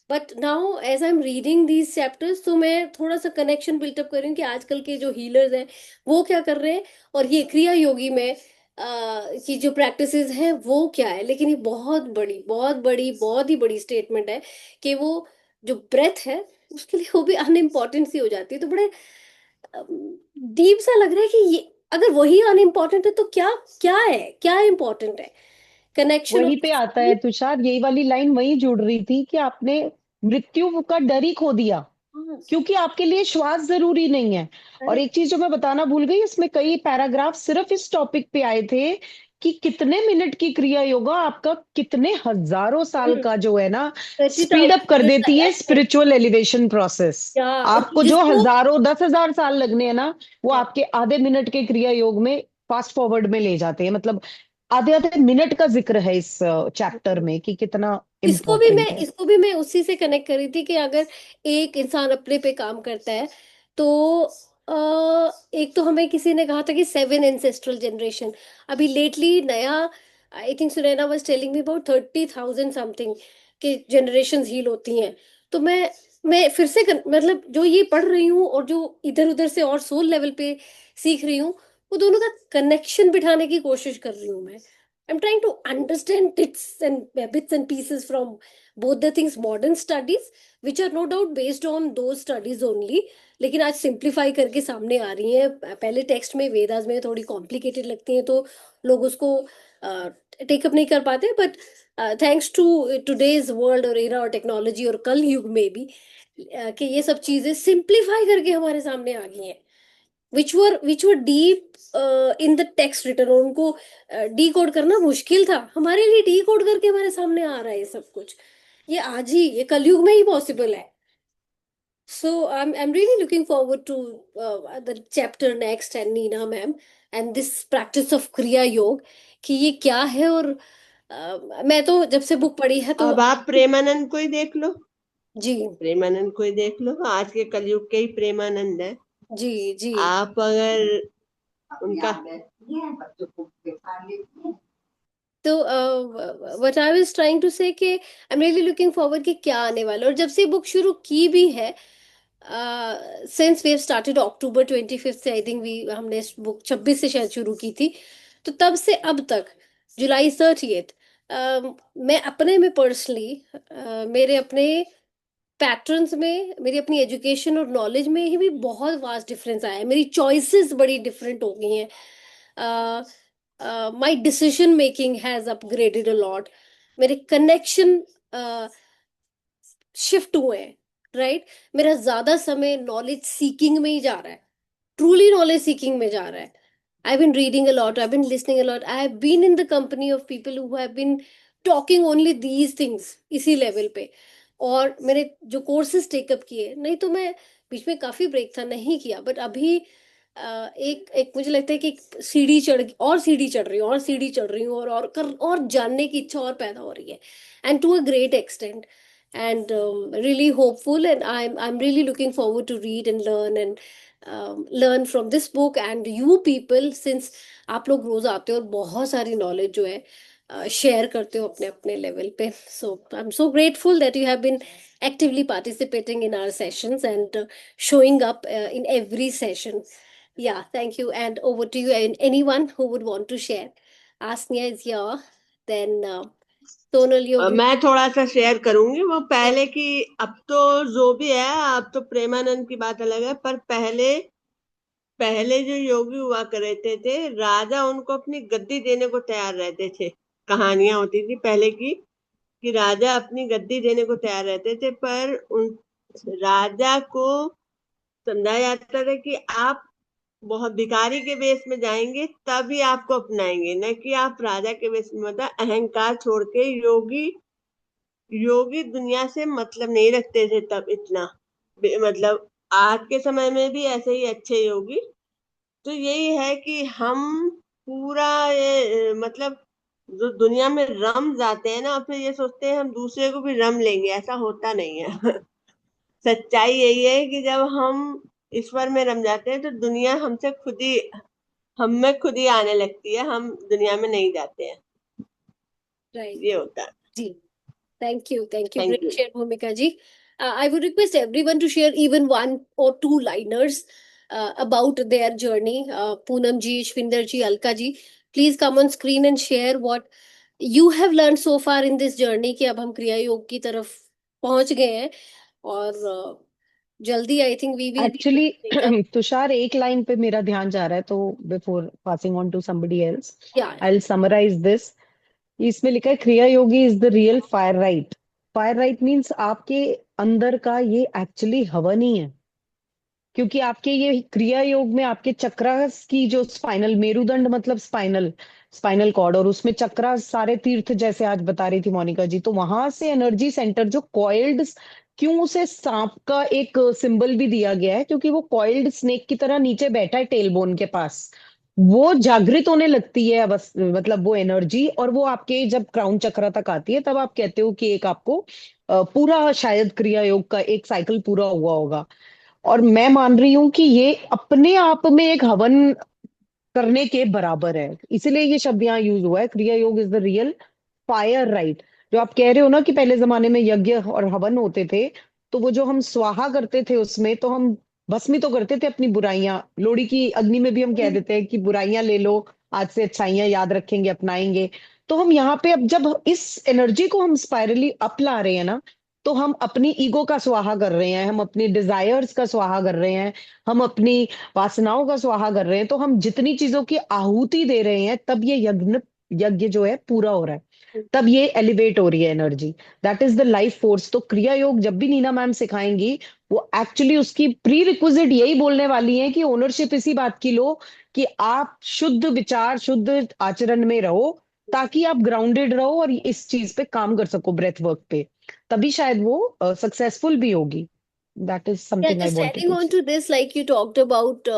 But now as I am reading these chapters, तो मैं थोड़ा सा कनेक्शन बिल्टअप कर रही हूँ कि आजकल के जो हीलर्स हैं वो क्या कर रहे हैं, और ये क्रिया योगी में की जो प्रैक्टिसेस हैं वो क्या है। लेकिन ये बहुत बड़ी, बहुत बड़ी, बहुत ही बड़ी स्टेटमेंट है कि वो जो ब्रेथ है उसके लिए वो भी अनइम्पॉर्टेंट सी हो जाती है। तो बड़े डीप सा लग रहा है कि ये अगर वही अनइम्पॉर्टेंट है तो क्या, क्या है, क्या इम्पोर्टेंट है? कनेक्शन वहीं ऑफ पे आता है तुषार, यही वाली लाइन वही जुड़ रही थी कि आपने मृत्यु का डर ही खो दिया, क्योंकि आपके लिए श्वास जरूरी नहीं है। और एक चीज जो मैं बताना भूल गई, इसमें कई पैराग्राफ सिर्फ इस टॉपिक पे आए थे कि कितने मिनट की क्रिया योगा आपका कितने हजारों साल का जो है ना 30,000 स्पीड अप कर years देती है का स्पिरिचुअल एलिवेशन प्रोसेस। या आपको जो जिसको हजारों 10,000 साल लगने हैं ना, वो हाँ, आपके आधे मिनट के क्रिया योग में फास्ट फॉरवर्ड में ले जाते हैं। मतलब आधे आधे मिनट का जिक्र है इस चैप्टर में कि कितना इम्पोर्टेंट है। इसको भी मैं उसी से कनेक्ट करी थी कि अगर एक इंसान अपने पे काम करता है तो एक तो हमें किसी ने कहा था कि 7 एंसेस्ट्रल जनरेशन। अभी लेटली नया, I think Sunaina was telling me about 30,000 something के जनरेशन हील होती हैं। तो मैं फिर से मतलब जो ये पढ़ रही हूँ और जो इधर उधर से और सोल लेवल पे सीख रही हूँ, वो दोनों का कनेक्शन बिठाने की कोशिश कर रही हूँ मैं। I'm trying to understand bits and pieces from both the things, modern studies, which are no doubt based on those studies only, लेकिन आज सिंप्लीफाई करके सामने आ रही हैं। पहले टेक्स्ट में, वेदास में थोड़ी कॉम्प्लिकेटेड लगती हैं तो लोग उसको टेकअप नहीं कर पाते। But thanks to today's world और एरा और टेक्नोलॉजी और कल युग में भी कि ये सब चीजें सिंप्लीफाई करके हमारे सामने आ गई हैं, which were deep in the text written, और उनको डीकोड करना मुश्किल था, हमारे लिए डीकोड करके हमारे सामने आ रहा है ये सब कुछ। ये आज ही, ये कलयुग में ही पॉसिबल है। So I'm really looking forward to the chapter next and Neena ma'am and this practice of Kriya Yoga, कि ये क्या है। और मैं तो जब से बुक पढ़ी है तो अब आप प्रेमानंद को ही देख लो, जी प्रेमानंद को ही देख लो, आज के कलयुग के ही प्रेमानंद है। जी जी आप अगर उनका तो what I was trying to say कि I am really looking forward कि क्या आने वाला है। और जब से बुक शुरू की भी है, सिंस वी हैव स्टार्टेड अक्टूबर 25 से, आई थिंक वी हमने बुक 26 से शायद शुरू की थी, तो तब से अब तक जुलाई 30th, मैं अपने में पर्सनली, मेरे अपने पैटर्न्स में, मेरी अपनी एजुकेशन और नॉलेज में ही भी बहुत वास्ट डिफरेंस आया है। मेरी चॉइसेस बड़ी डिफरेंट हो गई हैं। My decision making has upgraded a lot, मेरे कनेक्शन शिफ्ट हुए हैं, राइट। मेरा ज्यादा समय नॉलेज सीकिंग में ही जा रहा है, ट्रूली नॉलेज सीकिंग में जा रहा है। I've been reading a lot, I've been listening a lot, I have been in the company of people who have been talking only these things इसी लेवल पे। और मैंने जो कोर्सेज टेकअप किए, नहीं तो मैं बीच में काफी ब्रेक था, नहीं किया, बट अभी एक एक मुझे लगता है कि एक सीढ़ी चढ़, और सीढ़ी चढ़ रही हूँ, और सीढ़ी चढ़ रही हूँ, और जानने की इच्छा और पैदा हो रही है, and to a great extent, and really hopeful, and I'm really looking forward to read and learn, and learn from this book and you people, since आप लोग रोज आते हो और बहुत सारी नॉलेज जो है शेयर करते हो अपने अपने लेवल पे। So I am so grateful that you have been actively participating in our sessions and showing up in every session. Yeah, thank you, and over to you, and anyone who would want to share. Asnia is here, then Sonal, you're मैं थोड़ा सा share करूंगी वो पहले की। अब तो जो भी है, अब तो प्रेमानंद की बात अलग है, पर पहले पहले जो योगी हुआ करते थे, राजा उनको अपनी गद्दी देने को तैयार रहते थे। कहानियां होती थी पहले की कि राजा अपनी गद्दी देने को तैयार रहते थे, पर उन राजा को समझाया जाता था कि आप बहुत भिखारी के वेश में जाएंगे तभी आपको अपनाएंगे, न कि आप राजा के वेश में। मतलब अहंकार छोड़ के योगी योगी दुनिया से मतलब नहीं रखते थे तब इतना। मतलब आज के समय में भी ऐसे ही अच्छे योगी। तो यही है कि हम पूरा ये मतलब जो दुनिया में रम जाते हैं ना, फिर ये सोचते हैं हम दूसरे को भी रम लेंगे, ऐसा होता नहीं है। सच्चाई यही है कि जब हम ईश्वर में रम जाते हैं तो दुनिया हमसे खुद ही, हम में खुद ही आने लगती है, हम दुनिया में नहीं जाते हैं। right. ये होता है। जी, thank you, Thank great you. share, Bhumika ji. I would request everyone to share even one or two liners about their journey. Poonam ji, Shvinder ji, Alka ji, please come on screen and share what you have learned so far in this journey, कि अब हम क्रिया योग की तरफ पहुंच गए हैं, और जल्दी I think we will be actually Tushar, एक लाइन पे मेरा ध्यान जा रहा है, तो before passing on to somebody else या आई विल समराइज दिस। इसमें लिखा है Kriya yogi is the real fire rite. Fire rite means आपके अंदर का ये एक्चुअली हवन ही है, क्योंकि आपके ये क्रिया योग में आपके चक्रास की जो स्पाइनल, मेरुदंड मतलब स्पाइनल स्पाइनल कॉर्ड, और उसमें चक्रास सारे तीर्थ जैसे आज बता रही थी मोनिका जी, तो वहां से एनर्जी सेंटर जो कॉइल्ड, क्यों उसे सांप का एक सिंबल भी दिया गया है, क्योंकि वो कॉइल्ड स्नेक की तरह नीचे बैठा है टेल बोन के पास, वो जागृत होने लगती है बस, मतलब वो एनर्जी, और वो आपके जब क्राउन चक्र तक आती है तब आप कहते हो कि एक आपको पूरा शायद क्रिया योग का एक साइकिल पूरा हुआ होगा। और मैं मान रही हूं कि ये अपने आप में एक हवन करने के बराबर है, इसीलिए ये शब्द यहाँ यूज हुआ है, क्रिया योग is the real fire right. जो आप कह रहे हो ना कि पहले जमाने में यज्ञ और हवन होते थे, तो वो जो हम स्वाहा करते थे उसमें तो हम भस्मी तो करते थे अपनी बुराइयां, लोहड़ी की अग्नि में भी हम कह देते हैं कि बुराइयां ले लो, आज से अच्छाइयां याद रखेंगे, अपनाएंगे। तो हम यहाँ पे अब जब इस एनर्जी को हम स्पाइरली अप ला रहे हैं ना, तो हम अपनी ईगो का स्वाहा कर रहे हैं, हम अपनी डिजायर्स का स्वाहा कर रहे हैं, हम अपनी वासनाओं का स्वाहा कर रहे हैं, तो हम जितनी चीजों की आहुति दे रहे हैं तब ये यज्ञ यज्ञ जो है पूरा हो रहा है, तब ये एलिवेट हो रही है energy. That is the life force. तो क्रिया योग जब भी नीना मैम सिखाएंगी, वो एक्चुअली उसकी प्री रिक्विजिट यही बोलने वाली है कि ओनरशिप इसी बात की लो कि आप शुद्ध विचार शुद्ध आचरण में रहो, ताकि आप ग्राउंडेड रहो और इस चीज पे काम कर सको, ब्रेथ वर्क पे, तभी शायद वो सक्सेसफुल भी होगी। That is Yeah, something I just wanted adding to on say. to this, like you talked about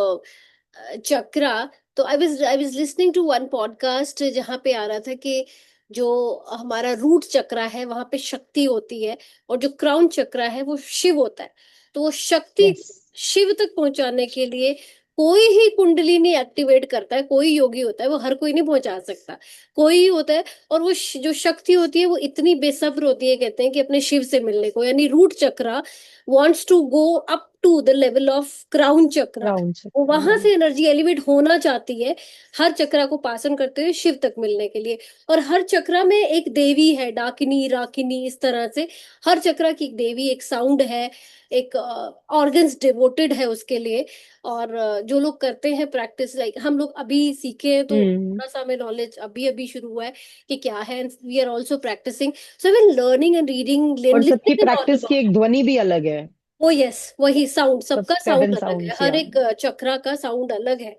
chakra. तो I was listening to one podcast जहाँ पे आ रहा था कि जो हमारा रूट चक्रा है वहां पे शक्ति होती है, और जो क्राउन चक्रा है वो शिव होता है। तो वो शक्ति यस, शिव तक पहुंचाने के लिए कोई ही कुंडली नहीं एक्टिवेट करता है, कोई योगी होता है, वो हर कोई नहीं पहुंचा सकता, कोई ही होता है। और वो जो शक्ति होती है वो इतनी बेसब्र होती है, कहते हैं कि अपने शिव से मिलने को, यानी root chakra wants to go up to the level of crown chakra, round वो वहां से से एनर्जी एलिवेट होना चाहती है हर चक्रा को पास ऑन करते हुए शिव तक मिलने के लिए। और हर चक्रा में एक देवी है, डाकिनी राकिनी, इस तरह से हर चक्रा की एक देवी, एक साउंड है, एक ऑर्गन्स डिवोटेड है उसके लिए। और जो लोग करते हैं प्रैक्टिस, लाइक हम लोग अभी सीखे हैं तो थोड़ा सा हमें नॉलेज अभी अभी शुरू हुआ है कि क्या है, we are also practising, so we learning and reading और सबकी लिसनिंग एंड ऑल प्रैक्टिस की एक ध्वनि भी अलग है। वो यस वही साउंड, सब सबका 7 साउंड अलग है, साउंड्स हर या एक चक्रा का साउंड अलग है।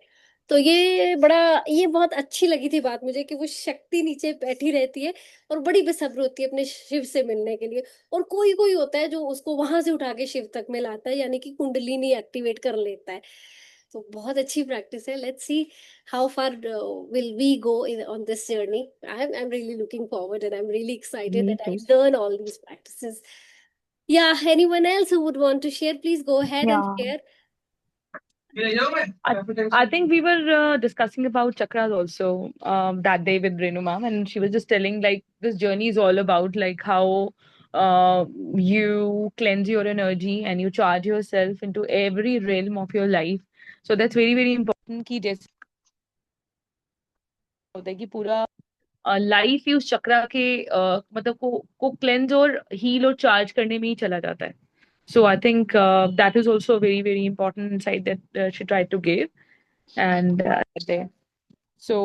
तो ये बहुत अच्छी लगी थी बात मुझे कि वो शक्ति नीचे बैठी रहती है और बड़ी बेसब्र होती है अपने शिव से मिलने के लिए। और कोई कोई होता है जो उसको वहां से उठा के शिव तक मिलाता है, यानी कि कुंडलिनी एक्टिवेट कर लेता है। तो बहुत अच्छी प्रैक्टिस है। Let's see how far will we go on this journey. I'm really looking forward and I'm really excited me that too. I learn all these practices. Yeah, anyone else who would want to share, please go ahead and Yeah. share. I think we were discussing about chakras also that day with Renu ma'am, and she was just telling like this journey is all about like how you cleanse your energy and you charge yourself into every realm of your life. So that's very very important कि जैसे होता है कि पूरा life ही उस चक्रा के मतलब को क्लेंज और हील और चार्ज करने में ही चला जाता है. So I think that is also a very very important insight that she tried to give. And there. So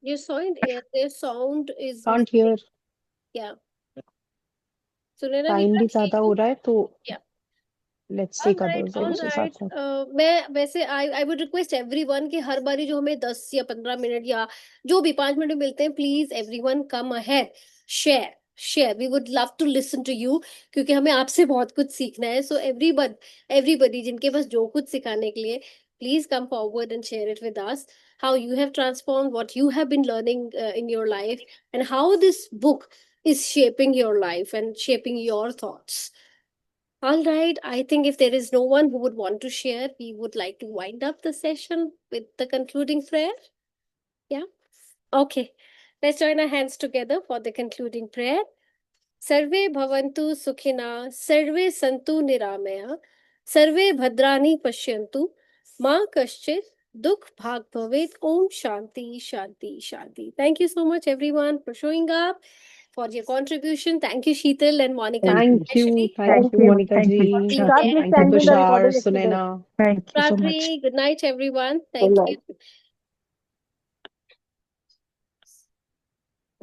Their sound is can't missing. Here. Yeah. Sunena, we time भी can't hear ज्यादा you. हो रहा है तो Yeah. Let's all take right others all उस हिसाब right. से। मैं वैसे आई वुड रिक्वेस्ट एवरीवन कि हर बारी जो हमें 10 या 15 मिनट या जो भी 5 मिनट मिलते हैं, please everyone come ahead, share share, we would love to listen to you, क्योंकि हमें आपसे बहुत कुछ सीखना है। सो एवरीबडी जिनके पास जो कुछ सिखाने के लिए, please come forward and share it with us, how you have transformed, what you have been learning in your life, and how this book is shaping your life and shaping your thoughts. All right. I think if there is no one who would want to share, we would like to wind up the session with the concluding prayer. Yeah. Okay. Let's join our hands together for the concluding prayer. सर्वे भवन्तु सुखिनः, सर्वे सन्तु निरामया, सर्वे भद्राणि पश्यन्तु, माँ कश्चित् दुख भाग भवेत्। ओम शांति शांति शांति। Thank you so much everyone for showing up, for your contribution. Thank you Sheetal and Monica thank you especially thank you Monica ji. for being God there. bless thank you Tanvi, the Tushar recording yesterday. Sunaina. Thank you so much. Prakri, good night everyone. Good Thank night. you.